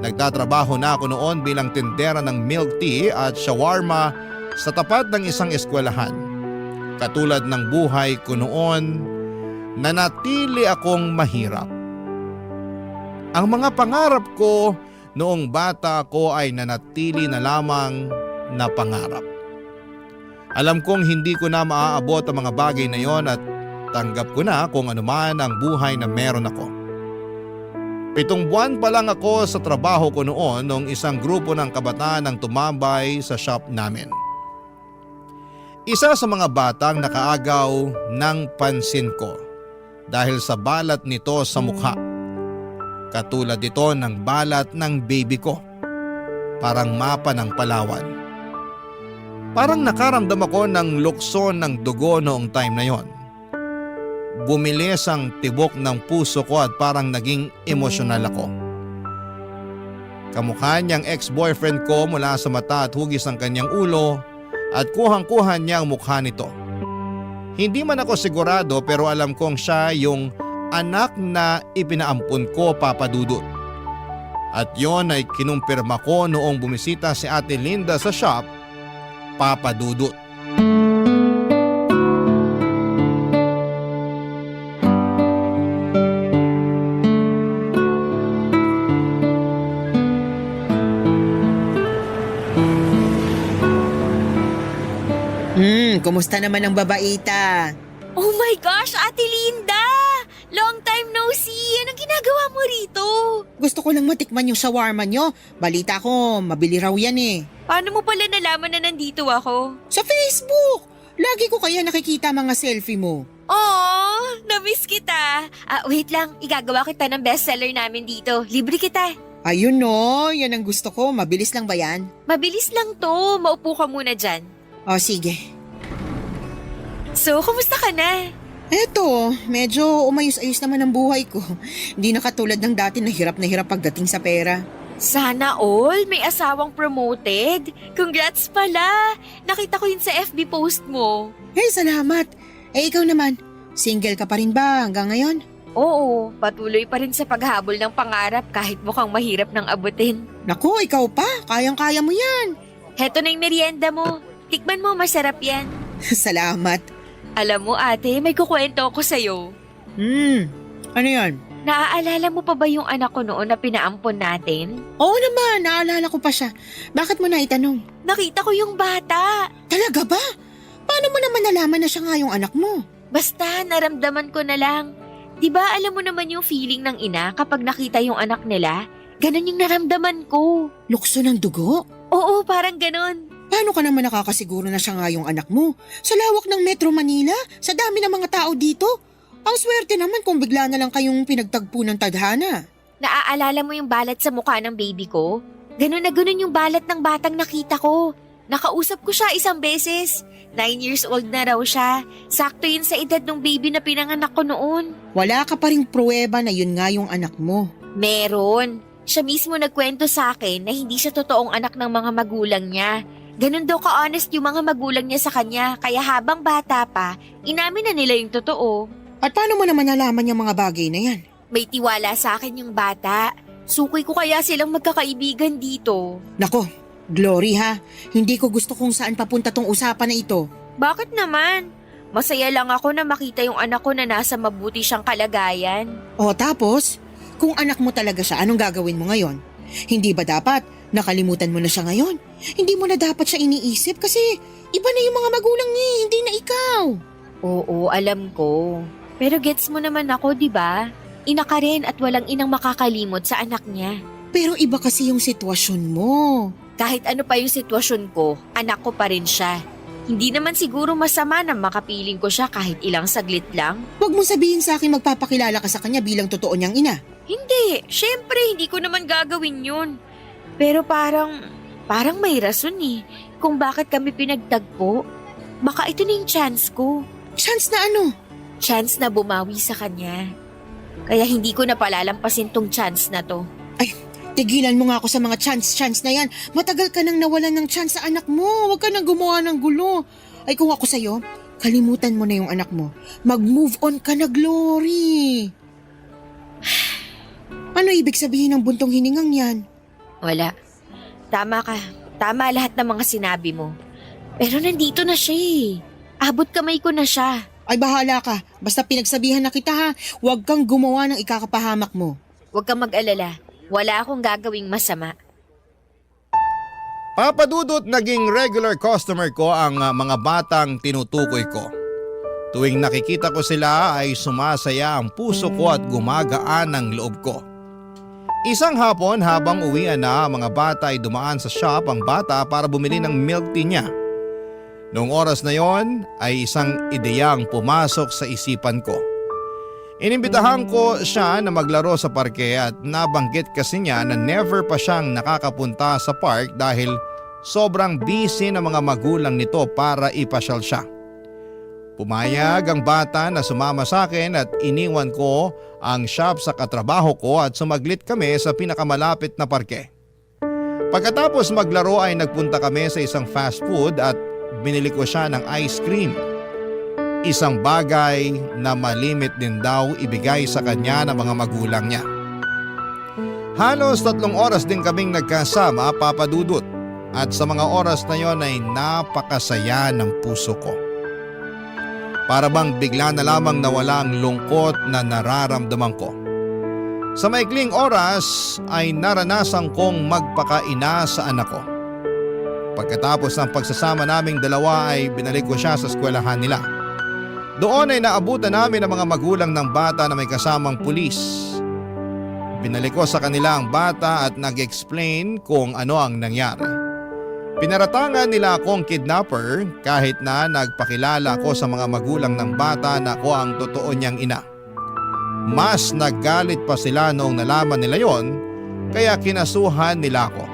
Nagtatrabaho na ako noon bilang tindera ng milk tea at shawarma sa tapat ng isang eskwelahan. Katulad ng buhay ko noon, nanatili akong mahirap. Ang mga pangarap ko noong bata ko ay nanatili na lamang na pangarap. Alam kong hindi ko na maaabot ang mga bagay na yon at tanggap ko na kung anuman ang buhay na meron ako. 7 buwan pa lang ako sa trabaho ko noon nung isang grupo ng kabataan ang tumambay sa shop namin. Isa sa mga batang nakaagaw ng pansin ko dahil sa balat nito sa mukha. Katulad ito ng balat ng baby ko. Parang mapa ng Palawan. Parang nakaramdam ako ng lukson ng dugo noong time na yon. Bumilis ang tibok ng puso ko at parang naging emosyonal ako. Kamukha niyang ex-boyfriend ko mula sa mata at hugis ng kanyang ulo at kuhang-kuha niya ang mukha nito. Hindi man ako sigurado pero alam kong siya yung anak na ipinaampun ko, Papa Dudut. At yon ay kinumpirma ko noong bumisita si Ate Linda sa shop, Papa Dudut. Kumusta naman ang babaita? Oh my gosh, Ate Linda! Long time no see! Anong ginagawa mo rito? Gusto ko lang matikman yung shawarma nyo. Balita ko, mabili raw yan eh. Paano mo pala nalaman na nandito ako? Sa Facebook! Lagi ko kaya nakikita mga selfie mo. Oh, na-miss kita. Wait lang, igagawa kita ng bestseller namin dito. Libre kita. Ayun no, yan ang gusto ko. Mabilis lang ba yan? Mabilis lang to. Maupo ka muna dyan. O sige. So, kumusta ka na? Eto, medyo umayos-ayos naman ang buhay ko. Hindi na katulad ng dati na hirap pagdating sa pera. Sana all, may asawang promoted. Congrats pala. Nakita ko yun sa FB post mo. Salamat. Ikaw naman, single ka pa rin ba hanggang ngayon? Oo, patuloy pa rin sa paghabol ng pangarap kahit mukhang mahirap ng abutin. Naku, ikaw pa. Kayang-kaya mo yan. Heto na yung merienda mo. Tikman mo, masarap yan. Salamat. Alam mo ate, may kukwento ako sa'yo. Ano yan? Naaalala mo pa ba yung anak ko noon na pinaampon natin? Oo naman, naalala ko pa siya. Bakit mo na itanong? Nakita ko yung bata. Talaga ba? Paano mo naman nalaman na siya nga yung anak mo? Basta naramdaman ko na lang. Diba alam mo naman yung feeling ng ina kapag nakita yung anak nila? Ganon yung naramdaman ko. Lukso ng dugo? Oo, parang ganon. Paano ka naman nakakasiguro na siya nga yung anak mo? Sa lawak ng Metro Manila, sa dami ng mga tao dito. Ang swerte naman kung bigla na lang kayong pinagtagpo ng tadhana. Naaalala mo yung balat sa mukha ng baby ko? Ganon na ganon yung balat ng batang nakita ko. Nakausap ko siya isang beses. 9 years old na raw siya. Sakto yun sa edad ng baby na pinanganak ko noon. Wala ka pa ring pruweba na yun nga yung anak mo. Meron. Siya mismo nagkwento sa akin na hindi siya totoong anak ng mga magulang niya. Ganon daw ka-honest yung mga magulang niya sa kanya, kaya habang bata pa, inamin na nila yung totoo. At paano mo naman nalaman yung mga bagay na yan? May tiwala sa akin yung bata. Sukoy ko kaya silang magkakaibigan dito. Nako, Glory ha, hindi ko gusto kung saan papunta tong usapan na ito. Bakit naman? Masaya lang ako na makita yung anak ko na nasa mabuti siyang kalagayan. O tapos, kung anak mo talaga siya, anong gagawin mo ngayon? Hindi ba dapat nakalimutan mo na siya ngayon? Hindi mo na dapat siya iniisip kasi iba na yung mga magulang niya, hindi na ikaw. Oo, alam ko. Pero gets mo naman ako, di ba? Ina ka rin at walang inang makakalimot sa anak niya. Pero iba kasi yung sitwasyon mo. Kahit ano pa yung sitwasyon ko, anak ko pa rin siya. Hindi naman siguro masama na makapiling ko siya kahit ilang saglit lang. Huwag mo sabihin sa akin magpapakilala ka sa kanya bilang totoo niyang ina. Hindi, syempre hindi ko naman gagawin yun. Pero parang may rason eh kung bakit kami pinagtagpo. Baka ito na yung chance ko. Chance na ano? Chance na bumawi sa kanya. Kaya hindi ko na palalampasin tong chance na to. Ay, tigilan mo nga ako sa mga chance na yan. Matagal ka nang nawalan ng chance sa anak mo. Huwag ka nang gumawa ng gulo. Ay kung ako sa'yo, kalimutan mo na yung anak mo. Mag-move on ka na, Glory. Ano ibig sabihin ng buntong hiningang yan? Wala. Tama ka. Tama lahat ng mga sinabi mo. Pero nandito na siya eh. Abot kamay ko na siya. Ay bahala ka. Basta pinagsabihan na kita ha. Huwag kang gumawa ng ikakapahamak mo. Huwag kang mag-alala. Wala akong gagawing masama. Papa Dudut, naging regular customer ko ang mga batang tinutukoy ko. Tuwing nakikita ko sila ay sumasaya ang puso ko at gumagaan ang loob ko. Isang hapon habang uwian na ang mga bata ay dumaan sa shop ang bata para bumili ng milk tea niya. Noong oras na yon ay isang ideyang pumasok sa isipan ko. Inimbitahan ko siya na maglaro sa parke at nabanggit kasi niya na never pa siyang nakakapunta sa park dahil sobrang busy ng mga magulang nito para ipasyal siya. Pumayag ang bata na sumama sa akin at iniwan ko ang shop sa katrabaho ko at sumaglit kami sa pinakamalapit na parke. Pagkatapos maglaro ay nagpunta kami sa isang fast food at binili ko siya ng ice cream. Isang bagay na malimit din daw ibigay sa kanya ng mga magulang niya. Halos 3 oras din kaming nagkasama, Papa Dudut. At sa mga oras na yon ay napakasaya ng puso ko. Para bang bigla na lamang nawala ang lungkot na nararamdaman ko. Sa maikling oras ay naranasan kong magpakaina sa anak ko. Pagkatapos ng pagsasama naming dalawa ay binalik ko siya sa eskwelahan nila. Doon ay naabutan namin ang mga magulang ng bata na may kasamang pulis. Binalik ko sa kanila ang bata at nag-explain kung ano ang nangyari. Pinaratangan nila akong kidnapper kahit na nagpakilala ko sa mga magulang ng bata na ako ang totoo niyang ina. Mas naggalit pa sila noong nalaman nila yon, kaya kinasuhan nila ako.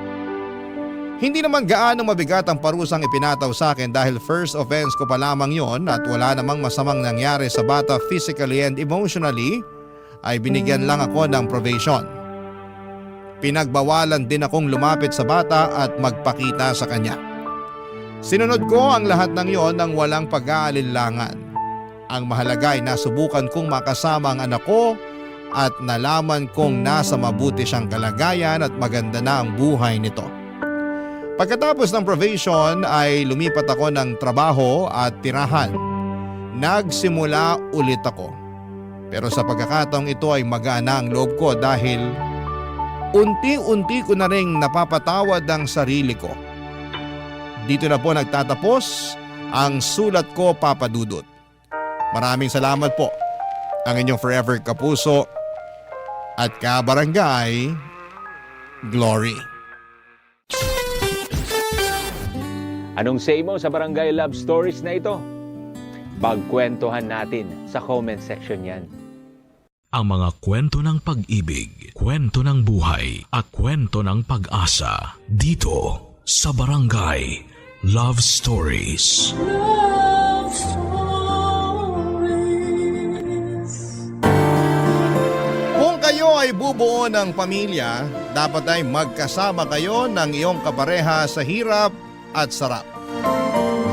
Hindi naman gaano mabigat ang parusang ipinataw sa akin dahil first offense ko pa lamang yon at wala namang masamang nangyari sa bata physically and emotionally, ay binigyan lang ako ng probation. Pinagbawalan din akong lumapit sa bata at magpakita sa kanya. Sinunod ko ang lahat ng yon nang walang pag-aalinlangan. Ang mahalaga ay nasubukan kong makasama ang anak ko at nalaman kong nasa mabuti siyang kalagayan at maganda na ang buhay nito. Pagkatapos ng probation ay lumipat ako ng trabaho at tirahan. Nagsimula ulit ako. Pero sa pagkakataong ito ay magaan ang loob ko dahil unti-unti ko na ring napapatawad ang sarili ko. Dito na po nagtatapos ang sulat ko, Papa Dudut. Maraming salamat po. Ang inyong forever kapuso at kabarangay, Glory. Anong say mo sa Barangay Love Stories na ito? Pagkwentuhan natin sa comment section yan. Ang mga kwento ng pag-ibig, kwento ng buhay, at kwento ng pag-asa dito sa Barangay Love Stories. Love Stories. Kung kayo ay bubuo ng pamilya, dapat ay magkasama kayo ng iyong kapareha sa hirap at sarap.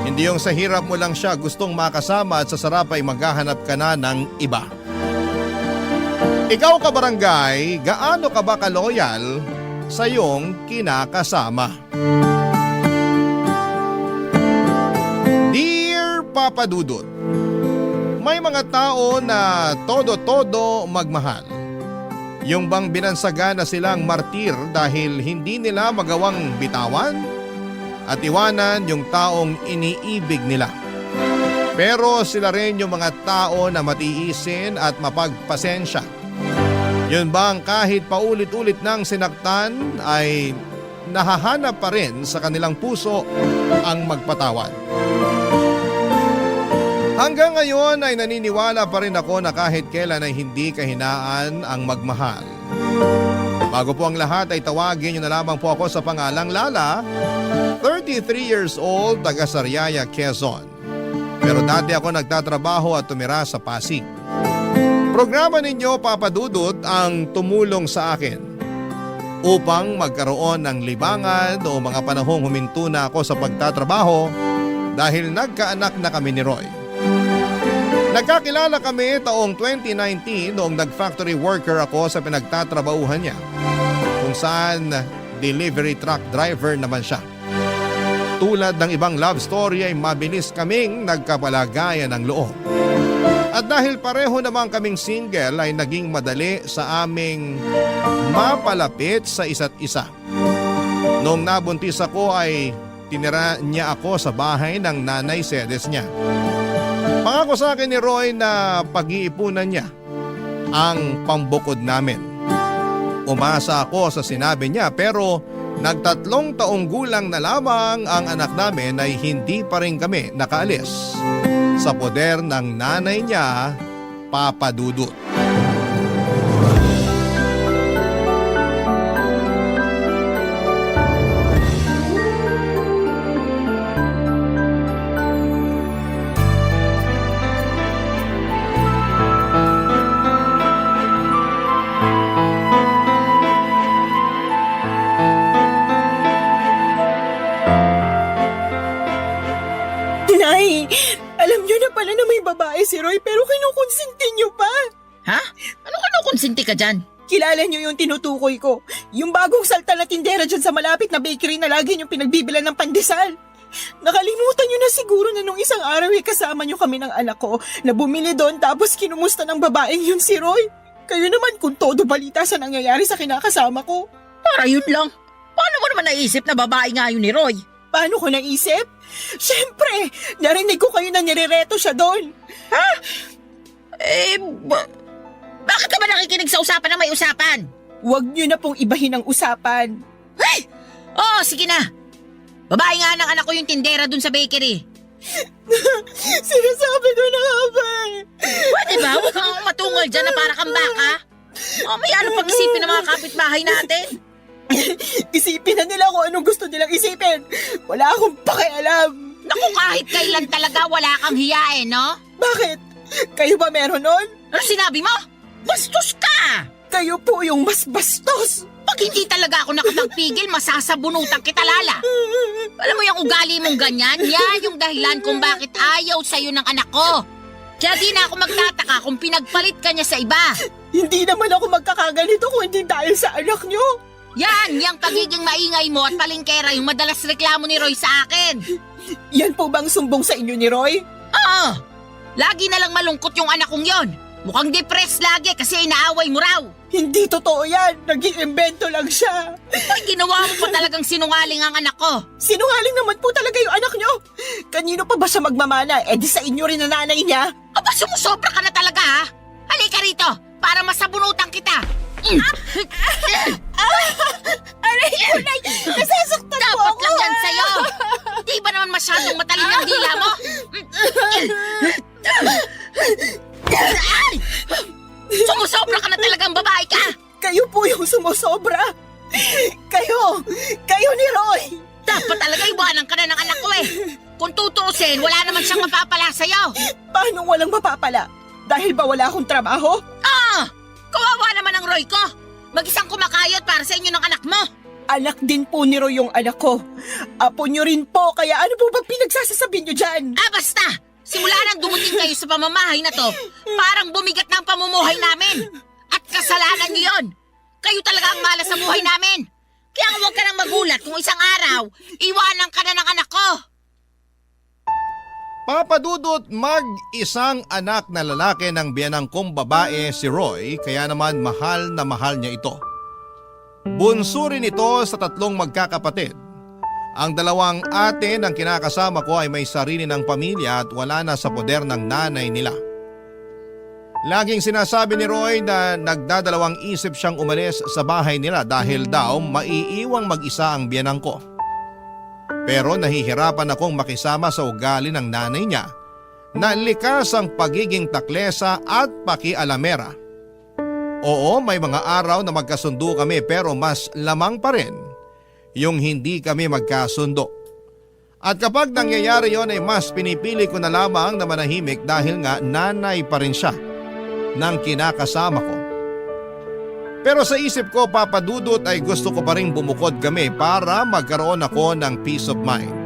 Hindi yung sa hirap mo lang siya gustong makasama at sa sarap ay maghahanap ka na ng iba. Ikaw, kabarangay, gaano ka ba kaloyal sa iyong kinakasama? Dear Papa Dudut, may mga tao na todo-todo magmahal. Yung bang binansagan na silang martir dahil hindi nila magawang bitawan at iwanan yung taong iniibig nila. Pero sila rin yung mga tao na matiisin at mapagpasensya. Yun bang kahit paulit-ulit nang sinaktan ay nahahanap pa rin sa kanilang puso ang magpatawad. Hanggang ngayon ay naniniwala pa rin ako na kahit kailan ay hindi kahinaan ang magmahal. Bago po ang lahat ay tawagin niyo na lamang po ako sa pangalang Lala, 33 years old, taga Sariaya, Quezon. Pero dati ako nagtatrabaho at tumira sa Pasig. Programa ninyo, Papa Dudut, ang tumulong sa akin upang magkaroon ng libangan o mga panahong huminto na ako sa pagtatrabaho dahil nagkaanak na kami ni Roy. Nagkakilala kami taong 2019 noong nag-factory worker ako sa pinagtatrabahuhan niya, kung saan delivery truck driver naman siya. Tulad ng ibang love story ay mabilis kaming nagkapalagayan ng loob. At dahil pareho naman kaming single ay naging madali sa aming mapalapit sa isa't isa. Noong nabuntis ako ay tinira niya ako sa bahay ng nanay sedes niya. Pangako sa akin ni Roy na pag-iipunan niya ang pambukod namin. Umasa ako sa sinabi niya pero nag-3 taong gulang na lamang ang anak namin ay hindi pa rin kami nakaalis sa poder ng nanay niya, Papa Dudut. si Roy pero kinukonsinti niyo pa. Ha? Ano kinukonsinti ka dyan? Kilala niyo yung tinutukoy ko. Yung bagong salta na tindera dyan sa malapit na bakery na lagi niyong pinagbibilan ng pandesal. Nakalimutan niyo na siguro na nung isang araw kasama niyo kami ng anak ko na bumili doon tapos kinumusta ng babaeng yun si Roy. Kayo naman kung todo balita sa nangyayari sa kinakasama ko. Para yun lang. Paano mo naman naisip na babae nga yun ni Roy? Paano ko naisip? Siyempre, narinig ko kayo na nirereto siya doon. Bakit ka ba nakikinig sa usapan na may usapan? Huwag niyo na pong ibahin ang usapan. Hey! Oo, sige na. Babae nga ng anak ko yung tindera dun sa bakery. Sinasabi ko na nga ba? Pwede ba? Huwag kang matungal dyan na para kang baka. May ano pag-isipin ng mga kapitbahay natin? Isipin na nila kung anong gusto nilang isipin. Wala akong pakialam. Naku, kahit kailan talaga wala kang hiyain, no? Bakit? Kayo ba meron nun? Ano sinabi mo? Bastos ka! Kayo po yung mas bastos. Pag hindi talaga ako nakapagpigil, masasabunutan kita, Lala. Alam mo yung ugali mong ganyan? Yan yung dahilan kung bakit ayaw sa'yo ng anak ko. Kaya di na ako magtataka kung pinagpalit ka niya sa iba. Hindi naman ako magkakaganito kung hindi dahil sa anak nyo. Yan, yung pagiging maingay mo at palingkera yung madalas reklamo ni Roy sa akin. Yan po bang sumbong sa inyo ni Roy? Oo, lagi na lang malungkot yung anak kong yon. Mukhang depressed lagi kasi inaaway mo raw. Hindi totoo yan. Nag-iimbento lang siya. Ay, ginawa mo pa talagang sinungaling ang anak ko. Sinungaling naman po talaga yung anak nyo. Kanino pa ba siya magmamana? Eh di sa inyo rin na nanay niya. Aba, sumusobra ka na talaga, ha? Halika rito, para masabunutan kita. Aray ko na! Nasasaktan po Dapat ako! lang yan sa'yo. Di ba naman masyadong matalin ang dila mo? Ay! Sumusobra ka na talagang babae ka! Kayo po yung sumusobra. Kayo ni Roy. Dapat talaga iwanan ka na ng anak ko eh. Kung tutuusin, wala naman siyang mapapala sa'yo. Paano walang mapapala? Dahil ba wala akong trabaho? Kawawa naman ang Roy ko. Mag-isang kumakayod para sa inyo ng anak mo. Anak din po ni Roy yung anak ko. Apo nyo rin po, kaya ano po ba pinagsasasabi nyo dyan? Basta! Simula nang dumating kayo sa pamamahay na to, parang bumigat na ang pamumuhay namin. At kasalanan niyo yun. Kayo talaga ang malas sa buhay namin. Kaya huwag ka nang magulat kung isang araw, iwanan ka na ng anak ko. Papadudot, mag-isang anak na lalaki ng biyanang kong babae si Roy, kaya naman mahal na mahal niya ito. Bunso rin ito sa 3 magkakapatid. Ang 2 ate ng kinakasama ko ay may sarili ng pamilya at wala na sa poder ng nanay nila. Laging sinasabi ni Roy na nagdadalawang isip siyang umalis sa bahay nila dahil daw maiiwang mag-isa ang biyanang ko. Pero nahihirapan akong makisama sa ugali ng nanay niya na likas ang pagiging taklesa at pakialamera. Oo, may mga araw na magkasundo kami pero mas lamang pa rin yung hindi kami magkasundo. At kapag nangyayari yon ay mas pinipili ko na lamang na manahimik dahil nga nanay pa rin siya ng kinakasama ko. Pero sa isip ko, Papadudot, ay gusto ko pa rin bumukod kami para magkaroon ako ng peace of mind.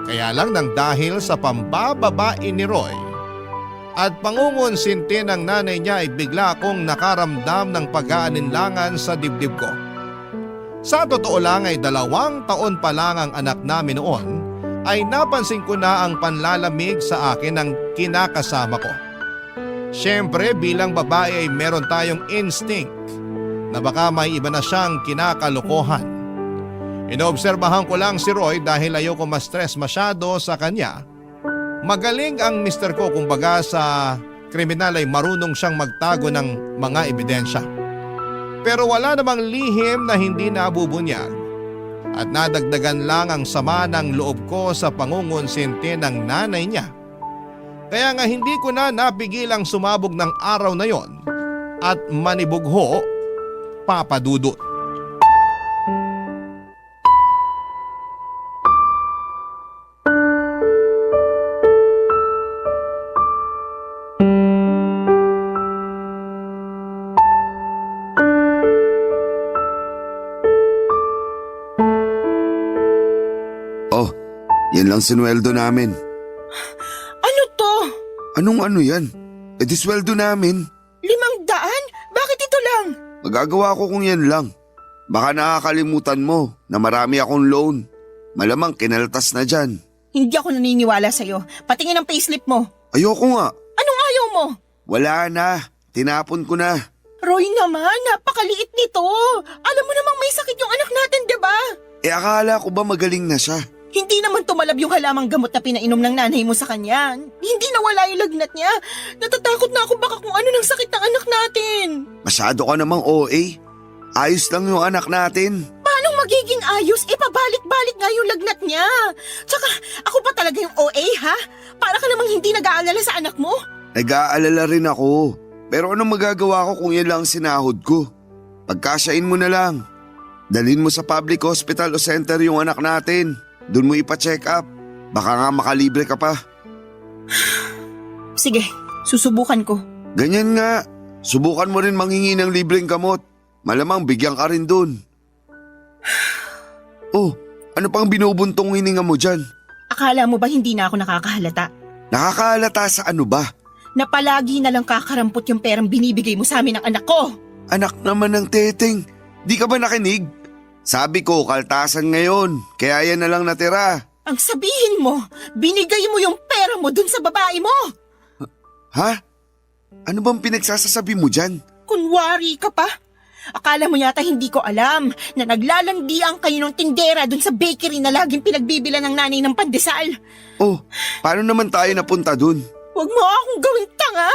Kaya lang nang dahil sa pambababae ni Roy at pangungonsinti ng nanay niya ay bigla akong nakaramdam ng pag-aalinlangan sa dibdib ko. Sa totoo lang ay 2 taon pa lang ang anak namin noon ay napansin ko na ang panlalamig sa akin ng kinakasama ko. Siyempre bilang babae ay meron tayong instinct na baka may iba na siyang kinakalokohan. Inoobserbahan ko lang si Roy dahil ayoko ma-stress masyado sa kanya. Magaling ang mister ko, kumbaga sa kriminal ay marunong siyang magtago ng mga ebidensya. Pero wala namang lihim na hindi nabubunyag at nadagdagan lang ang sama ng loob ko sa pangungonsinti ng nanay niya. Kaya nga hindi ko na napigilang sumabog ng araw na yon at manibugho, Papadudot. Yan lang sinweldo namin. Ano to? Anong ano yan? E di sweldo namin. 500? Bakit ito lang? Magagawa ko kung yan lang. Baka nakakalimutan mo na marami akong loan. Malamang kinaltas na dyan. Hindi ako naniniwala sa'yo. Patingin ang payslip mo. Ayoko nga. Anong ayaw mo? Wala na. Tinapon ko na. Roy naman, napakaliit nito. Alam mo namang may sakit yung anak natin, di ba? Akala ko ba magaling na siya? Hindi naman tumalab yung halamang gamot na pinainom ng nanay mo sa kanya. Hindi nawala yung lagnat niya. Natatakot na ako baka kung ano ng sakit ng anak natin. Masyado ka namang OA. Ayos lang yung anak natin. Paano magiging ayos? Pabalik-balik nga yung lagnat niya. Tsaka ako pa talaga yung OA, ha? Para ka namang hindi nag-aalala sa anak mo? Nag-aalala rin ako. Pero anong magagawa ko kung yan lang ang sinahod ko? Pagkasyain mo na lang. Dalhin mo sa public hospital o center yung anak natin. Doon mo ipa-check up. Baka nga makalibre ka pa. Sige, susubukan ko. Ganyan nga. Subukan mo rin manghingi ng libreng gamot. Malamang bigyan ka rin doon. Oh, ano pang binubuntong hininga mo dyan? Akala mo ba hindi na ako nakakahalata? Nakakahalata sa ano ba? Na palagi na lang kakarampot yung perang binibigay mo sa amin ng anak ko. Anak naman ng teteng. Di ka ba nakinig? Sabi ko, kaltasan ngayon. Kaya yan na lang natira. Ang sabihin mo, binigay mo yung pera mo dun sa babae mo. Ha? Ano bang pinagsasasabi mo dyan? Kunwari ka pa. Akala mo yata hindi ko alam na naglalandian kayo ng tindera dun sa bakery na laging pinagbibilan ng nanay ng pandesal. Oh, paano naman tayo napunta dun? Huwag mo akong gawing tanga.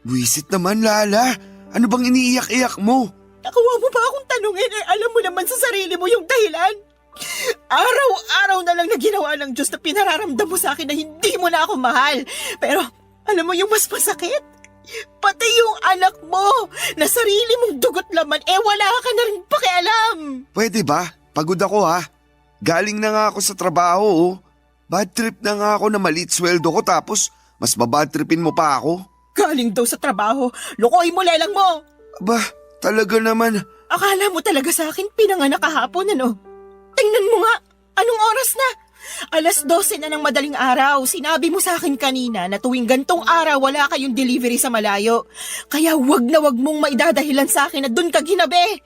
Buwisit naman, Lala. Ano bang iniiyak-iyak mo? Nakuha mo ba akong tanungin alam mo naman sa sarili mo yung dahilan? Araw-araw na lang na ginawa ng Diyos na pinararamdam mo sa akin na hindi mo na ako mahal. Pero alam mo yung mas masakit? Pati yung anak mo na sarili mong dugot laman wala ka na rin pakialam. Pwede ba? Pagod ako ha. Galing na nga ako sa trabaho oh. Bad trip na nga ako na maliit sweldo ko tapos mas babad tripin mo pa ako. Galing daw sa trabaho, lukoy mo lelang mo. Aba, talaga naman. Akala mo talaga sa akin pinanganak kahapon ano? Tingnan mo nga, anong oras na? 12:00 na ng madaling araw. Sinabi mo sa akin kanina na tuwing gantong araw wala kayong delivery sa malayo. Kaya wag na wag mong maidadahilan sa akin na dun ka ginabi.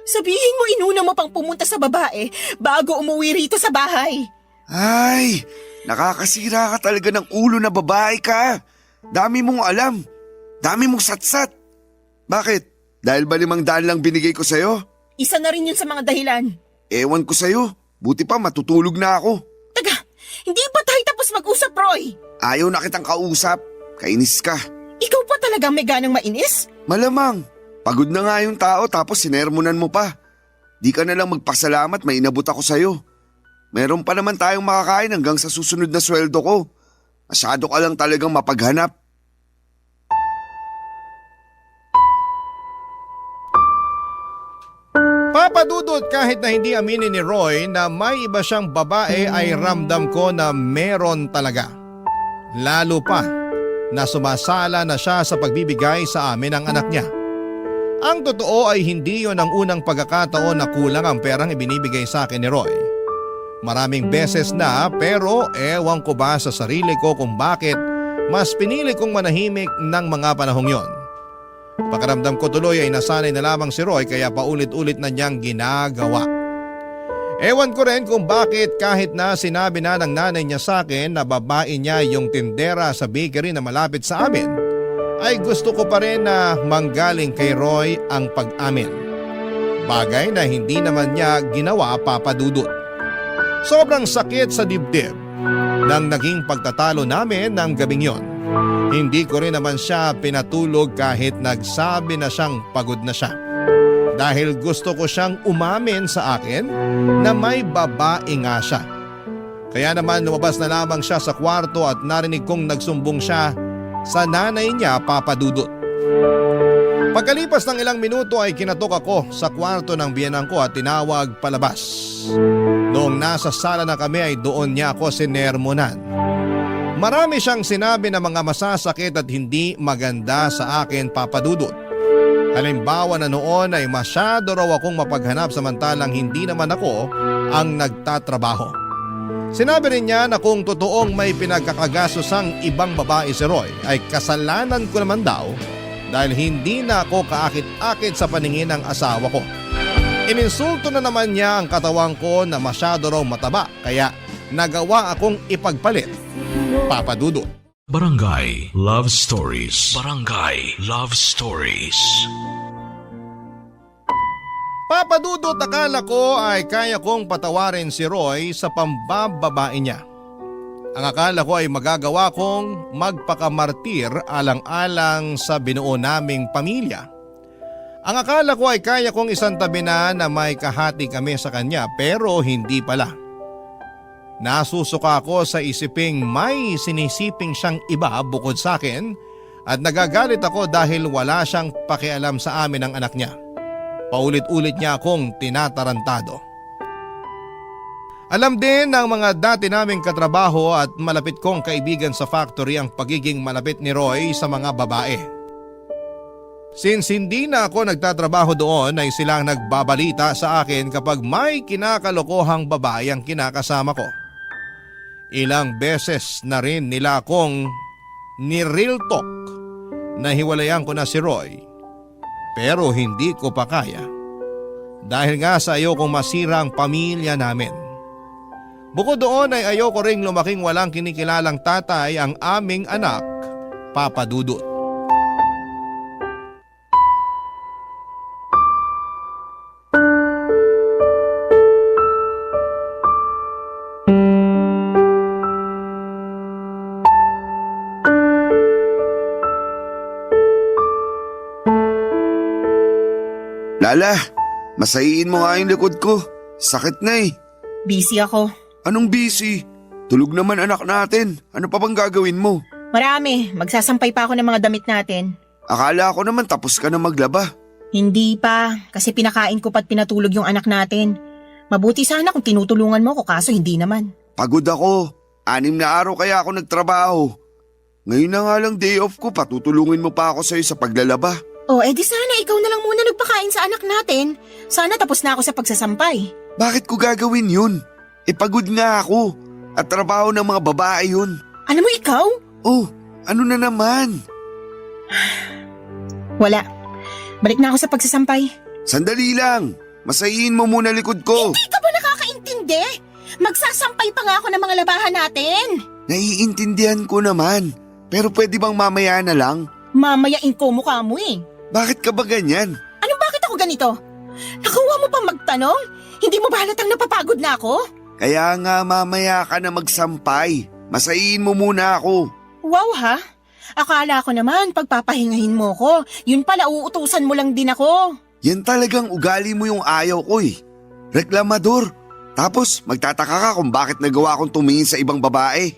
Sabihin mo inuna mo pang pumunta sa babae bago umuwi rito sa bahay. Ay, nakakasira ka talaga ng ulo na babae ka. Dami mong alam. Dami mong satsat. Bakit? Dahil ba 500 lang binigay ko sa'yo? Isa na rin yun sa mga dahilan. Ewan ko sa'yo. Buti pa matutulog na ako. Taga, hindi pa tayo tapos mag-usap, Roy? Ayaw na kitang kausap. Kainis ka. Ikaw pa talaga may ganang mainis? Malamang. Pagod na nga yung tao tapos sinermonan mo pa. Di ka na lang magpasalamat may inabot ako sa'yo. Meron pa naman tayong makakain hanggang sa susunod na sweldo ko. Masyado ka lang talagang mapaghanap. Papadudot kahit na hindi aminin ni Roy na may iba siyang babae ay ramdam ko na meron talaga. Lalo pa na sumasala na siya sa pagbibigay sa amin ng anak niya. Ang totoo ay hindi yon ang unang pagkakataon na kulang ang perang ibinibigay sa akin ni Roy. Maraming beses na pero ewan ko ba sa sarili ko kung bakit mas pinili kong manahimik ng mga panahong yon. Pakiramdam ko tuloy ay nasanay na lamang si Roy kaya paulit-ulit na niyang ginagawa. Ewan ko rin kung bakit kahit na sinabi na ng nanay niya sa akin na babae niya yung tindera sa bakery na malapit sa amin, ay gusto ko pa rin na manggaling kay Roy ang pag-amin. Bagay na hindi naman niya ginawa, Papadudot. Sobrang sakit sa dibdib nang naging pagtatalo namin ng gabing yon. Hindi ko rin naman siya pinatulog kahit nagsabi na siyang pagod na siya. Dahil gusto ko siyang umamin sa akin na may babae nga siya. Kaya naman lumabas na lamang siya sa kwarto at narinig kong nagsumbong siya sa nanay niya, Papadudot. Pagkalipas ng ilang minuto ay kinatok ako sa kwarto ng biyenan ko at tinawag palabas. Noong nasa sala na kami ay doon niya ako sinermonan. Marami siyang sinabi na mga masasakit at hindi maganda sa akin, Papadudot. Halimbawa na noon ay masyado raw akong mapaghanap samantalang hindi naman ako ang nagtatrabaho. Sinabi rin niya na kung totoong may pinagkakagasosang ibang babae si Roy ay kasalanan ko naman daw dahil hindi na ako kaakit-akit sa paningin ng asawa ko. Ininsulto na naman niya ang katawan ko na masyado raw mataba kaya nagawa akong ipagpalit. Papa Dudut. Barangay Love Stories. Barangay Love Stories. Papa Dudut, akala ko ay kaya kong patawarin si Roy sa pambababae niya. Ang akala ko ay magagawa kong magpakamartir alang-alang sa binuo naming pamilya. Ang akala ko ay kaya kong isantabi na may kahati kami sa kanya pero hindi pala. Nasusuka ako sa isiping may sinisiping siyang iba bukod sa akin at nagagalit ako dahil wala siyang pakialam sa amin ng anak niya. Paulit-ulit niya akong tinatarantado. Alam din ng mga dati naming katrabaho at malapit kong kaibigan sa factory ang pagiging malapit ni Roy sa mga babae. Since hindi na ako nagtatrabaho doon ay silang nagbabalita sa akin kapag may kinakalokohang babae ang kinakasama ko. Ilang beses na rin nila akong ni-real talk na hiwalayan ko na si Roy. Pero hindi ko pa kaya dahil nga sa ayokong masira ang pamilya namin. Bukod doon ay ayoko ring lumaking walang kinikilalang tatay ang aming anak, Papa Dudut. Lala, masayiin mo nga yung likod ko. Sakit na eh. Busy ako. Anong busy? Tulog naman anak natin. Ano pa bang gagawin mo? Marami. Magsasampay pa ako ng mga damit natin. Akala ko naman tapos ka na maglaba. Hindi pa. Kasi pinakain ko pa't pinatulog yung anak natin. Mabuti sana kung tinutulungan mo ko kaso hindi naman. Pagod ako. 6 na araw kaya ako nagtrabaho. Ngayon na nga lang day off ko, patutulungin mo pa ako sa'yo sa paglalaba. Oh, edi sana ikaw na lang muna nagpakain sa anak natin. Sana tapos na ako sa pagsasampay. Bakit ko gagawin yun? Pagod nga ako. At trabaho ng mga babae yun. Alam mo ikaw? Oh, ano na naman? Wala. Balik na ako sa pagsasampay. Sandali lang. Masayiin mo muna likod ko. Hindi ka ba nakakaintindi? Magsasampay pa nga ako ng mga labahan natin. Naiintindihan ko naman. Pero pwede bang mamaya na lang? Mamayain ko mukha mo eh. Bakit ka ba ganyan? Anong bakit ako ganito? Nakuha mo pa magtanong? Hindi mo ba halatang napapagod na ako? Kaya nga mamaya ka na magsampay. Masayiin mo muna ako. Wow ha? Akala ko naman pagpapahingahin mo ko. Yun pala uutusan mo lang din ako. Yan talagang ugali mo yung ayaw ko eh. Reklamador. Tapos magtataka ka kung bakit nagawa kong tumingin sa ibang babae.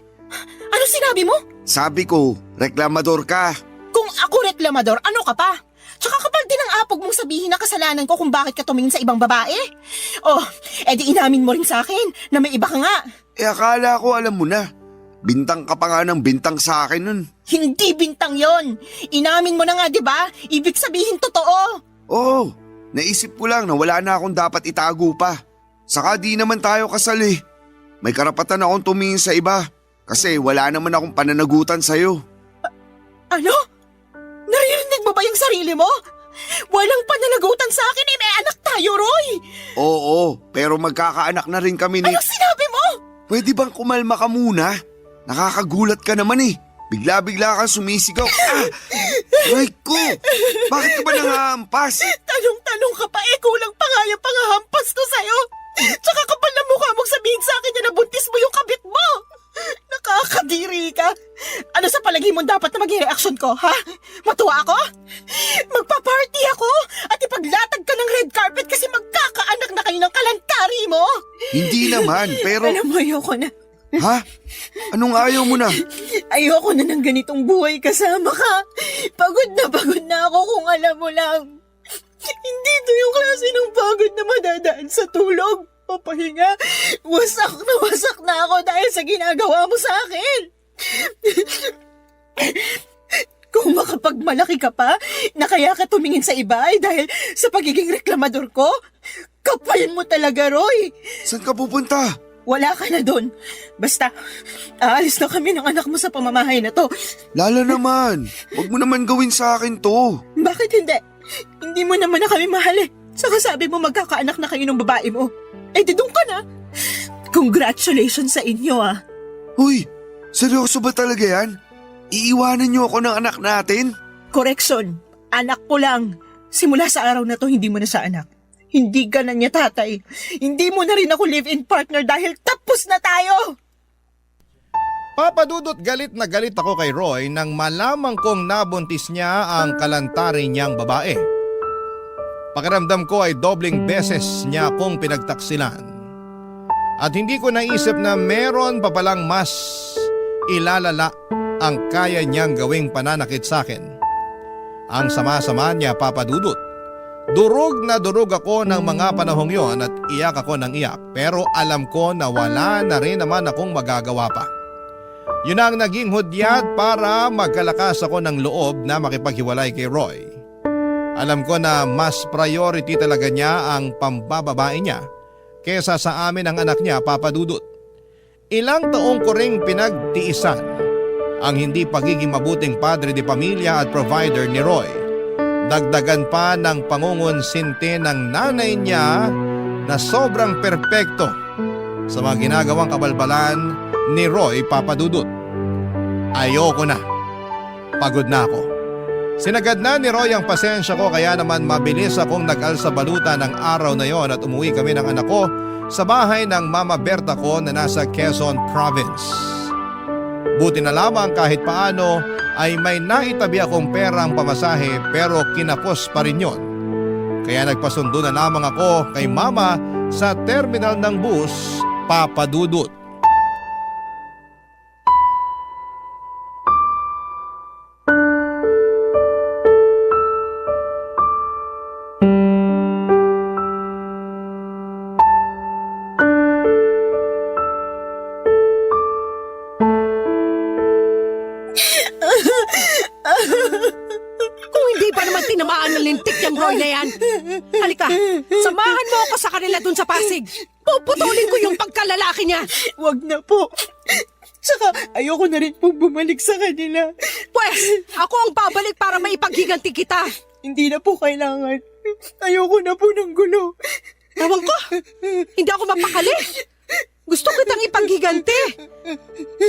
Ano sinabi mo? Sabi ko, reklamador ka. Kung ako reklamador, ano ka pa? Tsaka kapal din ang apog mong sabihin na kasalanan ko kung bakit ka tumingin sa ibang babae. Oh, edi inamin mo rin sa akin na may iba ka nga. Akala ko alam mo na. Bintang ka pa nga ng bintang sa akin nun. Hindi bintang yon. Inamin mo na nga, di ba? Ibig sabihin totoo. Oo, naisip ko lang na wala na akong dapat itago pa. Saka di naman tayo kasal eh. May karapatan akong tumingin sa iba kasi wala naman akong pananagutan sa'yo. Ano? Naririnig mo ba yung sarili mo? Walang pananagutan sa akin eh, may anak tayo, Roy! Oo, pero magkakaanak na rin kami ni... Anong sinabi mo? Pwede bang kumalma ka muna? Nakakagulat ka naman eh. Bigla-bigla kang sumisigaw. Aray ko! Bakit ka ba nangahampas? Tanong-tanong ka pa eh, kulang pa nga yung pangahampas ko sa'yo. Tsaka kapal na mukha mong sabihin sa akin na nabuntis mo yung kabit mo. Nakakadiri ka. Ano sa palagi mo dapat na maging reaksyon ko, ha? Matuwa ako? Magpa-party ako at ipaglatag ka ng red carpet kasi magkakaanak na kayo ng kalantari mo? Hindi naman, pero... Alam mo, ayoko na. Ha? Anong ayaw mo na? Ayoko na ng ganitong buhay kasama ka. Pagod na ako kung alam mo lang. Hindi ito yung klase ng pagod na madadaan sa tulog. Papahinga, wasak na ako dahil sa ginagawa mo sa akin. Kung makapagmalaki ka pa, na kaya ka tumingin sa iba ay dahil sa pagiging reklamador ko, kapal mo talaga, Roy. Saan ka pupunta? Wala ka na doon. Basta, aalis na kami ng anak mo sa pamamahay na to. Lala naman, huwag mo naman gawin sa akin to. Bakit hindi? Hindi mo naman na kami mahal eh. Saka sabi mo magkakaanak na kayo ng babae mo. Eh di doon ka na. Congratulations sa inyo ah. Uy, seryoso ba talaga yan? Iiwanan niyo ako ng anak natin? Correction, anak ko lang. Simula sa araw na to, hindi mo na sa anak. Hindi ka na niya tatay. Hindi mo na rin ako live-in partner dahil tapos na tayo! Papa Dudut, galit na galit ako kay Roy nang malamang kong nabuntis niya ang kalantari niyang babae. Pakiramdam ko ay dobling beses niya akong pinagtaksilan. At hindi ko naisip na meron pa palang mas ilalala ang kaya niyang gawing pananakit sa akin. Ang sama-sama niya, Papa Dudut. Durog na durog ako ng mga panahong yon at iyak ako ng iyak, pero alam ko na wala na rin naman akong magagawa pa. Yun ang naging hudyat para magkalakas ako ng loob na makipaghiwalay kay Roy. Alam ko na mas priority talaga niya ang pambababae niya kesa sa amin ang anak niya, Papa Dudut. Ilang taong ko ring pinagtiisan ang hindi pagiging mabuting padre de pamilya at provider ni Roy. Dagdagan pa ng pangungonsinti ng nanay niya na sobrang perpekto sa mga ginagawang kabalbalan ni Roy, Papa Dudut. Ayoko na. Pagod na ako. Sinagad na ni Roy ang pasensya ko kaya naman mabilis akong nag-alsa baluta ng araw na yon at umuwi kami ng anak ko sa bahay ng Mama Berta ko na nasa Quezon Province. Buti na lamang kahit paano ay may naitabi akong perang pamasahe pero kinapos pa rin yon. Kaya nagpasundo na lamang ako kay Mama sa terminal ng bus, Papa Dudut. Kung hindi pa naman tinamaan ng lintik yung Roy na yan. Halika, samahan mo ako sa kanila dun sa Pasig. Puputulin ko yung pagkalalaki niya. Wag na po. Saka ayoko na rin pong bumalik sa kanila. Pwes, ako ang babalik para maipaghiganti kita. Hindi na po kailangan. Ayoko na po ng gulo. Ewan ko, hindi ako mapakali. Gusto kitang ipaghiganti.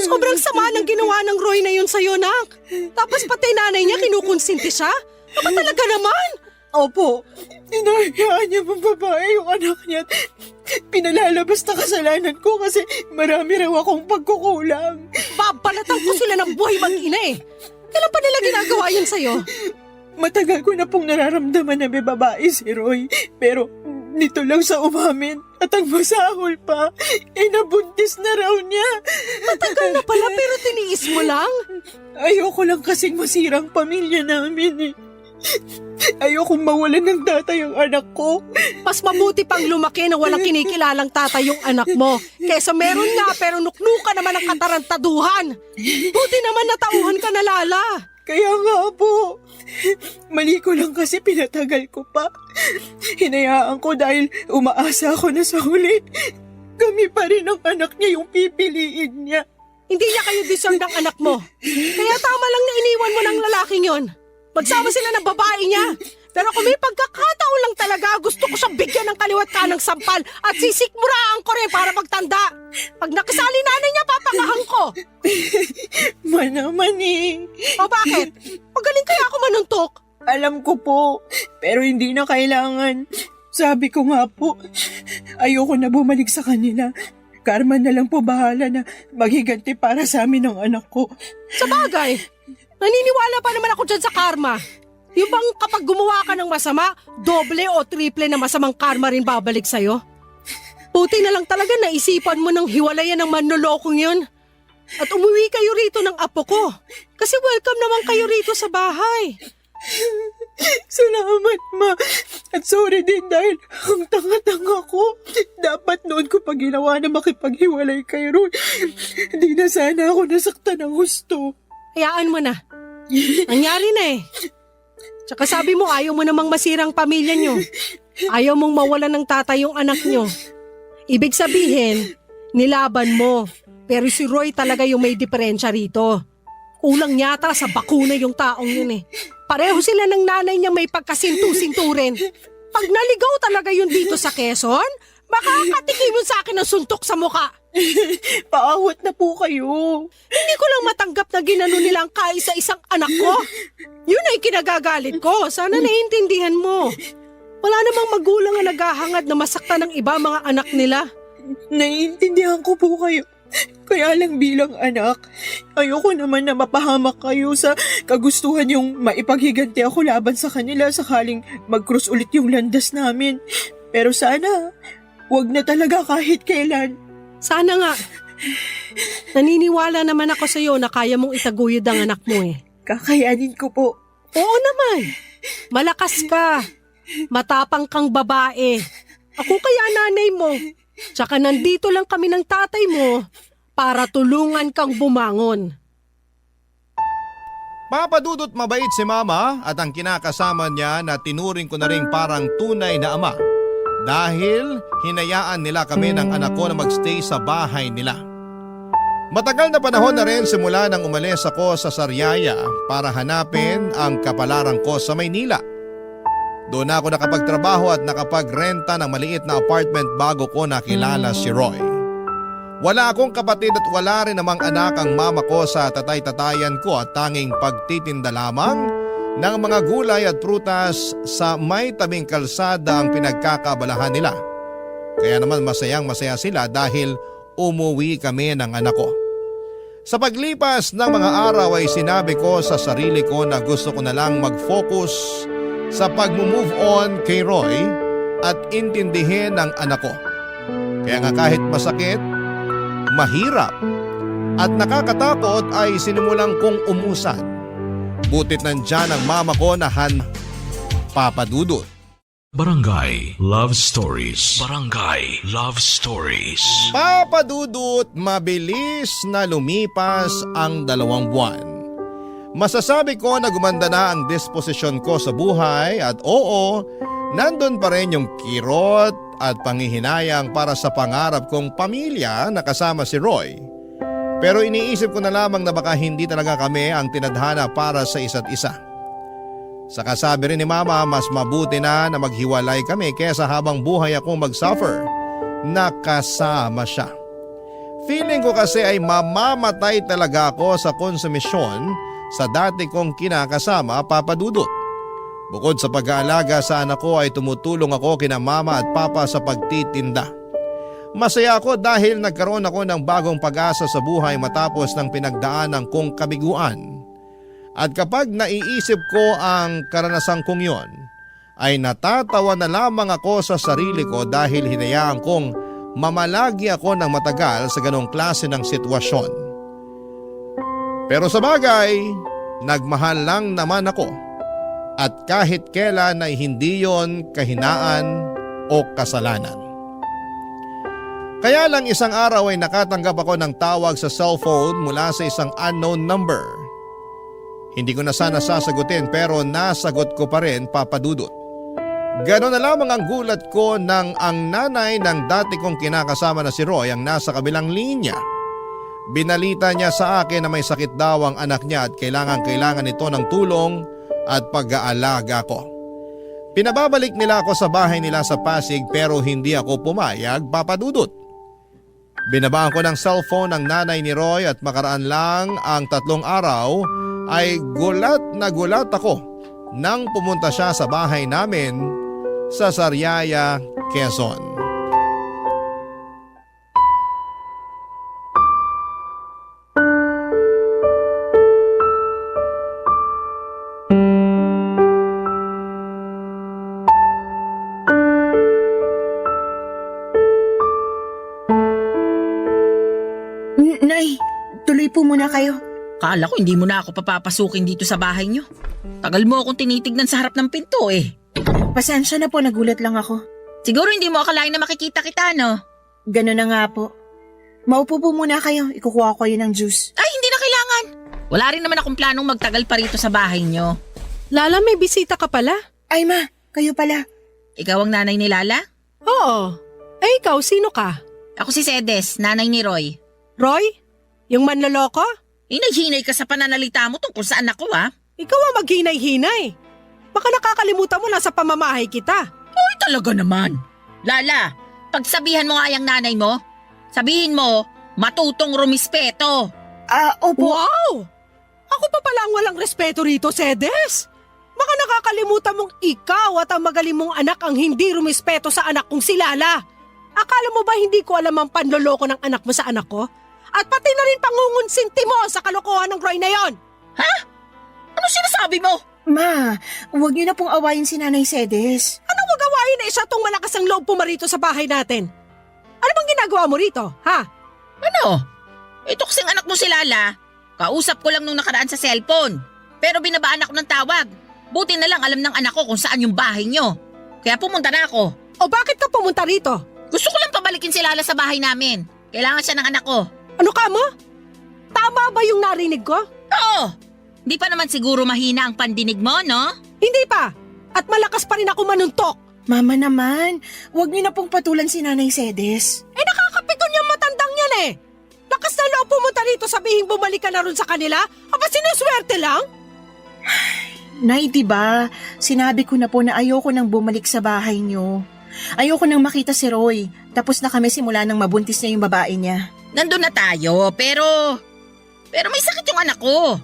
Sobrang sama ng ginawa ng Roy na yun sa'yo, nak. Tapos pati nanay niya kinukonsinti siya. Ano talaga naman? Opo, hinahayaan niya ng babae yung anak niya at pinalalabas na kasalanan ko kasi marami raw akong pagkukulang. Babalatan ko sila ng buhay mag-ina eh. Kailan pa nila ginagawa yun sa'yo? Matagal ko na pong nararamdaman na may babae si Roy, pero nito lang sa umamin at ang masahol pa, nabuntis na raw niya. Matagal na pala pero tiniis mo lang? Ayoko lang kasing masirang pamilya namin eh. Ayokong mawalan ng tatay ang anak ko. Mas mabuti pang lumaki na walang kinikilalang tatay yung anak mo. Kesa meron nga pero nuknuka naman ang katarantaduhan. Buti naman natauhan ka na, Lala. Kaya nga po, mali ko lang kasi pinatagal ko pa. Hinayaan ko dahil umaasa ako na sa huli. Kami pa rin ang anak niya yung pipiliin niya. Hindi niya kayo deserve ng anak mo. Kaya tama lang na iniwan mo ng lalaking yon. Magsama sila ng babae niya. Pero kung may pagkakataon lang talaga, gusto ko siyang bigyan ng kaliwat ka ng sampal at sisikmuraan ko rin para magtanda. Pag nakasali nanay niya, papakahan ko. Manaman eh. O bakit? Magaling kaya ako manuntok? Alam ko po, pero hindi na kailangan. Sabi ko nga po, ayoko na bumalik sa kanila. Karma na lang po bahala na maghiganti para sa amin ng anak ko. Sa bagay, naniniwala pa naman ako dyan sa karma. Yung bang kapag gumawa ka ng masama, doble o triple na masamang karma rin babalik sa'yo? Buti na lang talaga naisipan mo ng hiwalayan ng manlolokong yun. At umuwi kayo rito ng apo ko. Kasi welcome naman kayo rito sa bahay. Salamat, Ma. At sorry din dahil ang tanga-tanga ko. Dapat noon ko pa ginawa na makipaghiwalay kay Roy. Hindi na sana ako nasaktan ng gusto. Hayaan mo na. Nangyari na eh. Tsaka sabi mo ayaw mo namang masirang pamilya nyo. Ayaw mong mawalan ng tatay yung anak nyo. Ibig sabihin, Nilaban mo. Pero si Roy talaga yung may diferensya rito. Kulang yata sa bakuna yung taong yun eh. Pareho sila ng nanay niya may pagkasintu-sinturin. Pag naligaw talaga yun dito sa Quezon, baka katikim yun sa akin ng suntok sa muka. Paawat na po kayo. Hindi ko lang matanggap na ginano nilang kaisa-isang anak ko. Yun ay kinagagalit ko. Sana naiintindihan mo. Wala namang magulang na naghahangad na masaktan ng iba mga anak nila. Naiintindihan ko po kayo. Kaya lang bilang anak, ayoko naman na mapahamak kayo sa kagustuhan yung maipaghiganti ako laban sa kanila sakaling mag-cross ulit yung landas namin. Pero sana, wag na talaga kahit kailan. Sana nga. Naniniwala naman ako sa'yo na kaya mong itaguyod ang anak mo eh. Kakayanin ko po. Oo naman. Malakas ka. Matapang kang babae. Ako kaya nanay mo. Tsaka nandito lang kami ng tatay mo para tulungan kang bumangon. Papadudot mabait si Mama at ang kinakasama niya na tinuring ko na rin parang tunay na ama dahil hinayaan nila kami ng anak ko na magstay sa bahay nila. Matagal na panahon na rin simula nang umalis ako sa Sariaya para hanapin ang kapalaran ko sa Maynila. Doon ako nakapagtrabaho at nakapagrenta ng maliit na apartment bago ko nakilala si Roy. Wala akong kapatid at wala rin namang anak ang mama ko sa tatay-tatayan ko at tanging pagtitinda lamang ng mga gulay at prutas sa may tabing kalsada ang pinagkakabalahan nila. Kaya naman masayang-masaya sila dahil umuwi kami ng anak ko. Sa paglipas ng mga araw ay sinabi ko sa sarili ko na gusto ko na lang mag-focus sa pag-move on kay Roy at intindihin ang anak ko. Kaya nga kahit masakit, mahirap at nakakatakot ay sinimulang kong umusan. Butit nandyan ang mama ko na Papadudot. Barangay Love Stories. Barangay Love Stories. Papadudot, mabilis na lumipas ang 2 buwan. Masasabi ko na gumanda na ang disposisyon ko sa buhay at oo, nandun pa rin yung kirot at panghihinayang para sa pangarap kong pamilya na kasama si Roy. Pero iniisip ko na lamang na baka hindi talaga kami ang tinadhana para sa isa't isa. Saka sabi rin ni Mama, mas mabuti na maghiwalay kami kesa habang buhay akong mag-suffer na kasama siya. Feeling ko kasi ay mamamatay talaga ako sa konsumisyon sa dati kong kinakasama, Papadudot. Bukod sa pag-aalaga sa anak ko ay tumutulong ako kina Mama at Papa sa pagtitinda. Masaya ako dahil nagkaroon ako ng bagong pag-asa sa buhay matapos ng pinagdaanan kong kabiguan. At kapag naiisip ko ang karanasan kong yon, ay natatawa na lamang ako sa sarili ko dahil hinayaan kong mamalagi ako ng matagal sa ganong klase ng sitwasyon. Pero sa bagay, nagmahal lang naman ako at kahit kailan ay hindi yon kahinaan o kasalanan. Kaya lang isang araw ay nakatanggap ako ng tawag sa cellphone mula sa isang unknown number. Hindi ko na sana sasagutin pero nasagot ko pa rin, Papadudot. Ganon na lamang ang gulat ko nang ang nanay ng dati kong kinakasama na si Roy ang nasa kabilang linya. Binalita niya sa akin na may sakit daw ang anak niya at kailangan nito ng tulong at pag-aalaga ko. Pinababalik nila ako sa bahay nila sa Pasig pero hindi ako pumayag, Papadudot. Binabaan ko ng cellphone ang nanay ni Roy at makaraan lang ang 3 araw ay gulat na gulat ako nang pumunta siya sa bahay namin sa Sariaya, Quezon. Nay, tuloy po muna kayo. Kala ko hindi mo na ako papapasukin dito sa bahay niyo. Tagal mo akong tinitignan sa harap ng pinto eh. Pasensya na po, nagulat lang ako. Siguro hindi mo akalain na makikita kita, no? Ganun na nga po. Maupo po muna kayo, ikukuha ko kayo ng juice. Ay, hindi na kailangan. Wala rin naman akong planong magtagal pa rito sa bahay niyo. Lala, may bisita ka pala? Ay ma, kayo pala. Ikaw ang nanay ni Lala? Oo. Ay, ikaw, sino ka? Ako si Sedes, nanay ni Roy. Roy? Yung manloloko? Hinay-hinay ka sa pananalita mo tungkol sa anak ko, ha? Ikaw ang maghinay-hinay. Baka nakakalimutan mo nasa pamamahay kita. Uy, talaga naman. Lala, pagsabihan mo nga yung nanay mo, sabihin mo, matutong rumispeto. Opo. Wow! Ako pa pala ang walang respeto rito, Sedes. Baka nakakalimutan mong ikaw at ang magaling mong anak ang hindi rumispeto sa anak kong si Lala. Akala mo ba hindi ko alam ang panloloko ng anak mo sa anak ko? At pati na rin pangungunsinti mo sa kalokohan ng Roy na yon. Ha? Ano sinasabi mo? Ma, huwag niyo na pong awayin si Nanay Sedes. Anong magawain na isa tong malakas ang loob pumarito sa bahay natin? Ano bang ginagawa mo rito, ha? Ano? Ito kasing anak mo si Lala. Kausap ko lang nung nakaraan sa cellphone. Pero binabaan ako ng tawag. Buti na lang alam ng anak ko kung saan yung bahay nyo. Kaya pumunta na ako. O bakit ka pumunta rito? Gusto ko lang pabalikin si Lala sa bahay namin. Kailangan siya ng anak ko. Ano ka mo? Tama ba yung narinig ko? Oo! Di pa naman siguro mahina ang pandinig mo, no? Hindi pa. At malakas pa rin ako manuntok. Mama naman, huwag niyo na pong patulan si Nanay Sedes. Nakakapiton yung matandang yan eh. Lakas na loob pumunta rito sabihin bumalik ka na ron sa kanila? Aba sinuswerte lang? Nay, diba, sinabi ko na po na ayoko nang bumalik sa bahay niyo. Ayoko nang makita si Roy. Tapos na kami simula nang mabuntis niya yung babae niya. Nandun na tayo, pero may sakit yung anak ko.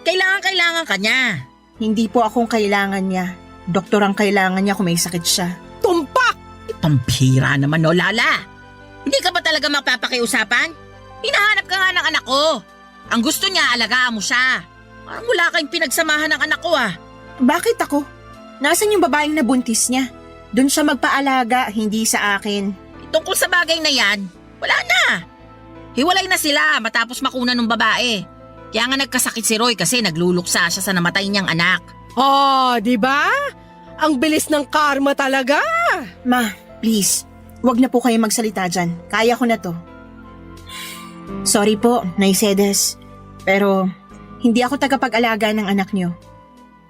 Kailangan ka niya. Hindi po akong kailangan niya. Doktor ang kailangan niya kung may sakit siya. Tumpak! Pampira naman, no, Lala? Hindi ka ba talaga mapapakiusapan? Hinahanap ka nga ng anak ko. Ang gusto niya, alagaan mo siya. Parang wala kayong pinagsamahan ng anak ko, ah. Bakit ako? Nasaan yung babaeng nabuntis niya? Doon siya magpaalaga, hindi sa akin. Tungkol sa bagay na yan, wala na. Hiwalay na sila matapos makuna ng babae. Kaya nga nagkasakit si Roy kasi nagluluksa siya sa namatay niyang anak. Oh, di ba? Ang bilis ng karma talaga. Ma, please, wag na po kayo magsalita dyan. Kaya ko na to. Sorry po, Nay Sedes. Pero hindi ako tagapag-alaga ng anak niyo.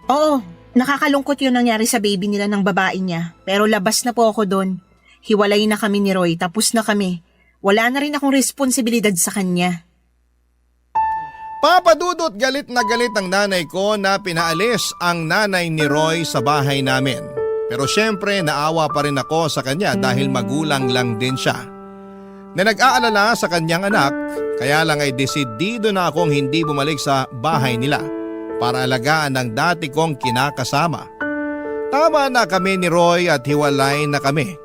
Oo, nakakalungkot yung nangyari sa baby nila ng babae niya. Pero labas na po ako doon. Hiwalay na kami ni Roy, tapos na kami. Wala na rin akong responsibilidad sa kanya. Papadudot galit na galit ang nanay ko na pinaalis ang nanay ni Roy sa bahay namin. Pero syempre naawa pa rin ako sa kanya dahil magulang lang din siya. Na nag-aalala sa kanyang anak, kaya lang ay desidido na akong hindi bumalik sa bahay nila para alagaan ang dati kong kinakasama. Tama na kami ni Roy at hiwalay na kami.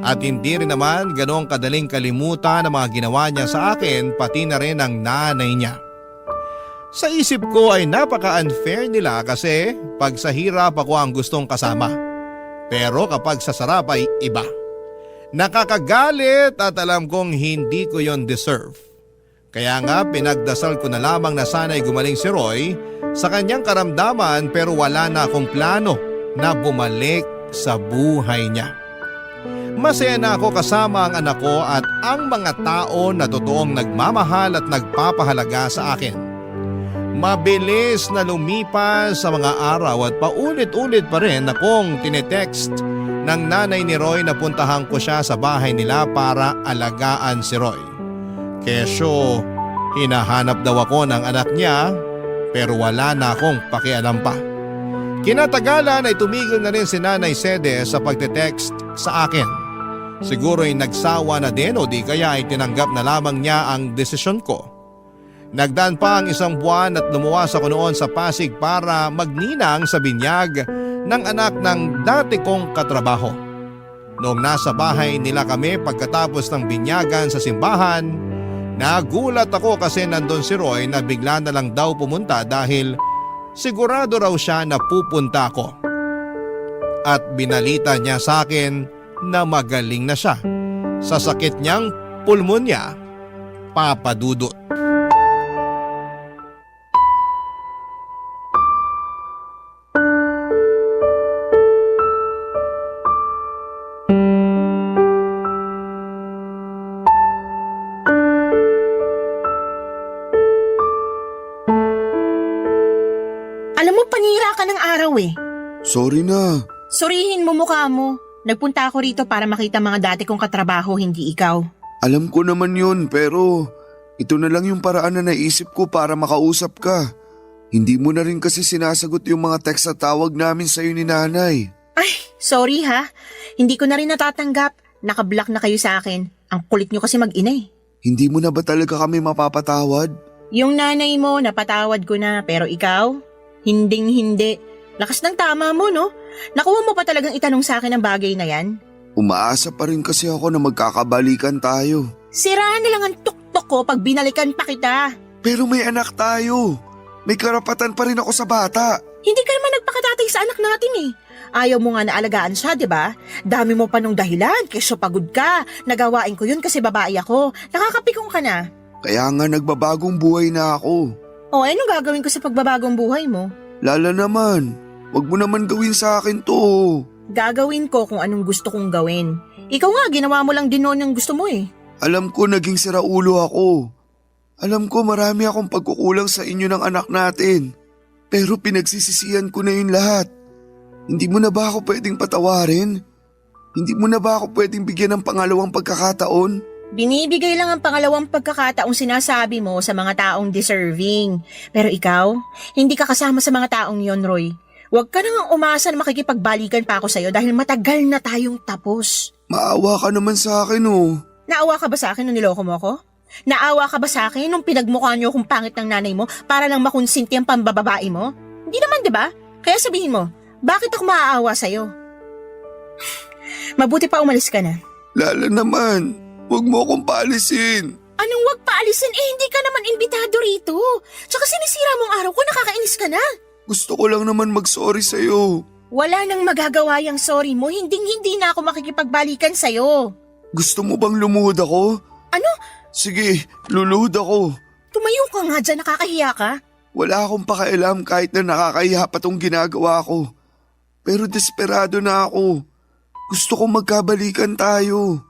At hindi rin naman ganong kadaling kalimutan ang mga ginawa niya sa akin pati na rin ang nanay niya. Sa isip ko ay napaka-unfair nila kasi pag sa hirap ako ang gustong kasama. Pero kapag sa sarap ay iba. Nakakagalit at alam kong hindi ko yon deserve. Kaya nga pinagdasal ko na lamang na sana'y gumaling si Roy sa kanyang karamdaman pero wala na akong plano na bumalik sa buhay niya. Masaya na ako kasama ang anak ko at ang mga tao na totoong nagmamahal at nagpapahalaga sa akin. Mabilis na lumipas sa mga araw at paulit-ulit pa rin akong tinetext ng nanay ni Roy na puntahan ko siya sa bahay nila para alagaan si Roy. Kesyo, hinahanap daw ako ng anak niya pero wala na akong pakialam pa. Kinatagalan ay tumigil na rin si Nanay Sede sa pagte-text sa akin. Siguro'y nagsawa na din o di kaya ay tinanggap na lamang niya ang desisyon ko. Nagdaan pa ang isang buwan at lumuwas ako noon sa Pasig para magninang sa binyag ng anak ng dati kong katrabaho. Noong nasa bahay nila kami pagkatapos ng binyagan sa simbahan, nagulat ako kasi nandun si Roy na bigla na lang daw pumunta dahil sigurado raw siya na pupunta ako. At binalita niya sa akin na magaling na siya sa sakit niyang pulmonya, papadudot. Alam mo, panira ka ng araw eh. Sorry na. Surihin mo mukha mo. Nagpunta ako rito para makita mga dati kong katrabaho, hindi ikaw. Alam ko naman yun pero ito na lang yung paraan na naisip ko para makausap ka. Hindi mo na rin kasi sinasagot yung mga text at tawag namin sa'yo ni nanay. Ay, sorry ha. Hindi ko na rin natatanggap. Nakablock na kayo sa akin. Ang kulit nyo kasi mag-ina eh. Hindi mo na ba talaga kami mapapatawad? Yung nanay mo, napatawad ko na. Pero ikaw, hinding-hindi. Lakas ng tama mo, no? Nakuha mo pa talagang itanong sa akin ang bagay na yan? Umaasa pa rin kasi ako na magkakabalikan tayo. Siraan na lang ang tuktok ko pag binalikan pa kita. Pero may anak tayo. May karapatan pa rin ako sa bata. Hindi ka naman nagpakatatay sa anak natin eh. Ayaw mo nga na alagaan siya, di ba? Dami mo pa nung dahilan, kesyo pagod ka. Nagawain ko yun kasi babae ako. Nakakapikong ka na. Kaya nga nagbabagong buhay na ako. O, anong gagawin ko sa pagbabagong buhay mo? Lala naman, wag mo naman gawin sa akin to. Gagawin ko kung anong gusto kong gawin. Ikaw nga, ginawa mo lang din noon yung gusto mo eh. Alam ko naging siraulo ako. Alam ko marami akong pagkukulang sa inyo ng anak natin. Pero pinagsisisihan ko na yun lahat. Hindi mo na ba ako pwedeng patawarin? Hindi mo na ba ako pwedeng bigyan ng pangalawang pagkakataon? Binibigay lang ang pangalawang pagkakataong sinasabi mo sa mga taong deserving. Pero ikaw, hindi ka kasama sa mga taong yon, Roy. Huwag ka nang umasa na makikipagbalikan pa ako sa'yo dahil matagal na tayong tapos. Maawa ka naman sa akin oh. Naawa ka ba sa akin nung niloko mo ako? Naawa ka ba sa akin nung pinagmukha niyo kung pangit ng nanay mo para lang makonsinti ang pambababae mo? Hindi naman, di ba? Kaya sabihin mo, bakit ako maaawa sa'yo? Mabuti pa umalis ka na. Lala naman, huwag mo akong paalisin. Anong wag paalisin? Eh, hindi ka naman imbitado rito. Tsaka sinisira mong araw ko, nakakainis ka na. Gusto ko lang naman mag-sorry sa'yo. Wala nang magagawa yung sorry mo, hindi na ako makikipagbalikan sa'yo. Gusto mo bang lumuhod ako? Ano? Sige, luluhod ako. Tumayo ka nga dyan, nakakahiya ka. Wala akong pakialam kahit na nakakahiya pa tong ginagawa ko. Pero desperado na ako. Gusto kong magkabalikan tayo.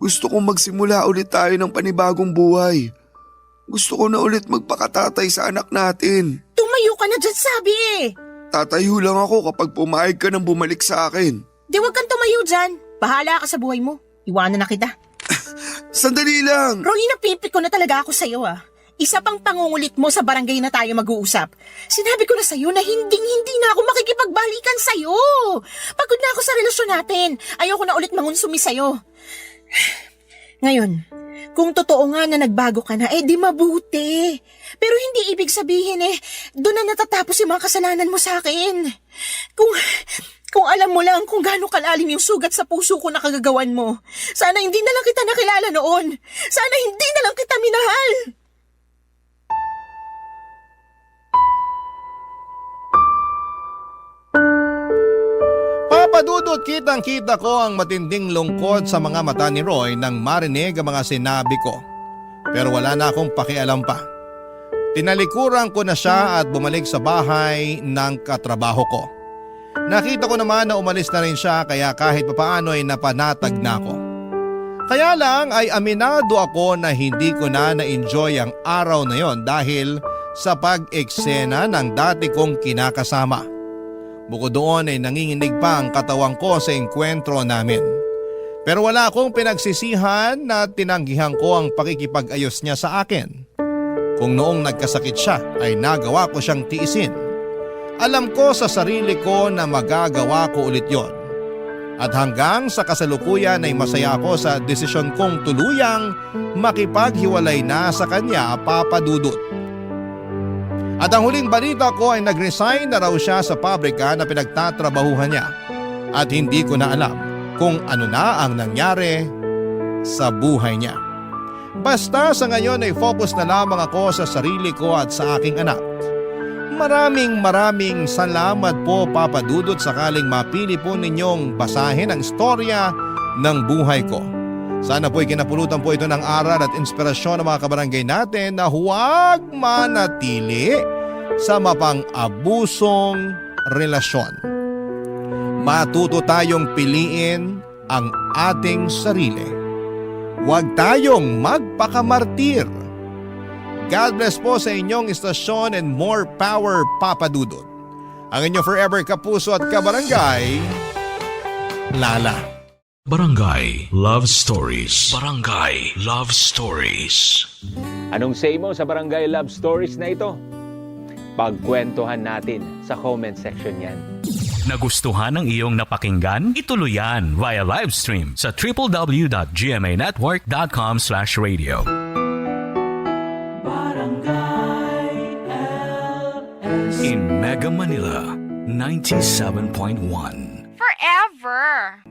Gusto kong magsimula ulit tayo ng panibagong buhay. Gusto ko na ulit magpakatatay sa anak natin. Tumayo ka na dyan, sabi eh. Tatayo lang ako kapag pumayag ka nang bumalik sa akin. Di wag kang tumayo dyan. Bahala ka sa buhay mo. Iwanan na kita. Sandali lang! Roy, napipik ko na talaga ako sa'yo ah. Isa pang pangungulit mo sa barangay na tayo mag-uusap. Sinabi ko na sa'yo na hindi na ako makikipagbalikan sa'yo. Pagod na ako sa relasyon natin. Ayoko na ulit mangunsumi sa'yo. Ngayon, kung totoo nga na nagbago ka na, eh di mabuti. Pero hindi ibig sabihin doon na natatapos yung mga kasalanan mo sa akin. Kung alam mo lang kung gaano kalalim yung sugat sa puso ko na kagagawan mo. Sana hindi na lang kita nakilala noon. Sana hindi na lang kita minahal. Papadudot, kitang-kita ko ang matinding lungkot sa mga mata ni Roy nang marinig ang mga sinabi ko. Pero wala na akong pakialam pa. Tinalikuran ko na siya at bumalik sa bahay ng katrabaho ko. Nakita ko naman na umalis na rin siya kaya kahit papaano ay napanatag na ako. Kaya lang ay aminado ako na hindi ko na na-enjoy ang araw na yon dahil sa pag-eksena ng dati kong kinakasama. Bukod doon ay nanginginig pa ang katawan ko sa engkwentro namin. Pero wala akong pinagsisihan na tinanggihan ko ang pakikipag-ayos niya sa akin. Kung noong nagkasakit siya ay nagawa ko siyang tiisin. Alam ko sa sarili ko na magagawa ko ulit yon. At hanggang sa kasalukuyan ay masaya ako sa desisyon kong tuluyang makipaghiwalay na sa kanya, Papa Dudut. At ang huling balita ko ay nag-resign na raw siya sa pabrika na pinagtatrabahuhan niya. At hindi ko na alam kung ano na ang nangyari sa buhay niya. Basta sa ngayon ay focus na lamang ako sa sarili ko at sa aking anak. Maraming salamat po, Papa Dudut, sakaling mapili po ninyong basahin ang istorya ng buhay ko. Sana po'y kinapulutan po ito ng aral at inspirasyon ng mga kabarangay natin na huwag manatili sa mapang-abusong relasyon. Matuto tayong piliin ang ating sarili. Huwag tayong magpakamartir. God bless po sa inyong istasyon and more power, Papa Dudut. Ang inyong forever kapuso at kabarangay, Lala. Barangay Love Stories. Barangay Love Stories. Anong say mo sa Barangay Love Stories na ito? Pagkwentuhan natin sa comment section yan. Nagustuhan ng iyong napakinggan? Ituloy yan via live stream sa www.gmanetwork.com/radio. In Mega Manila, 97.1. Forever!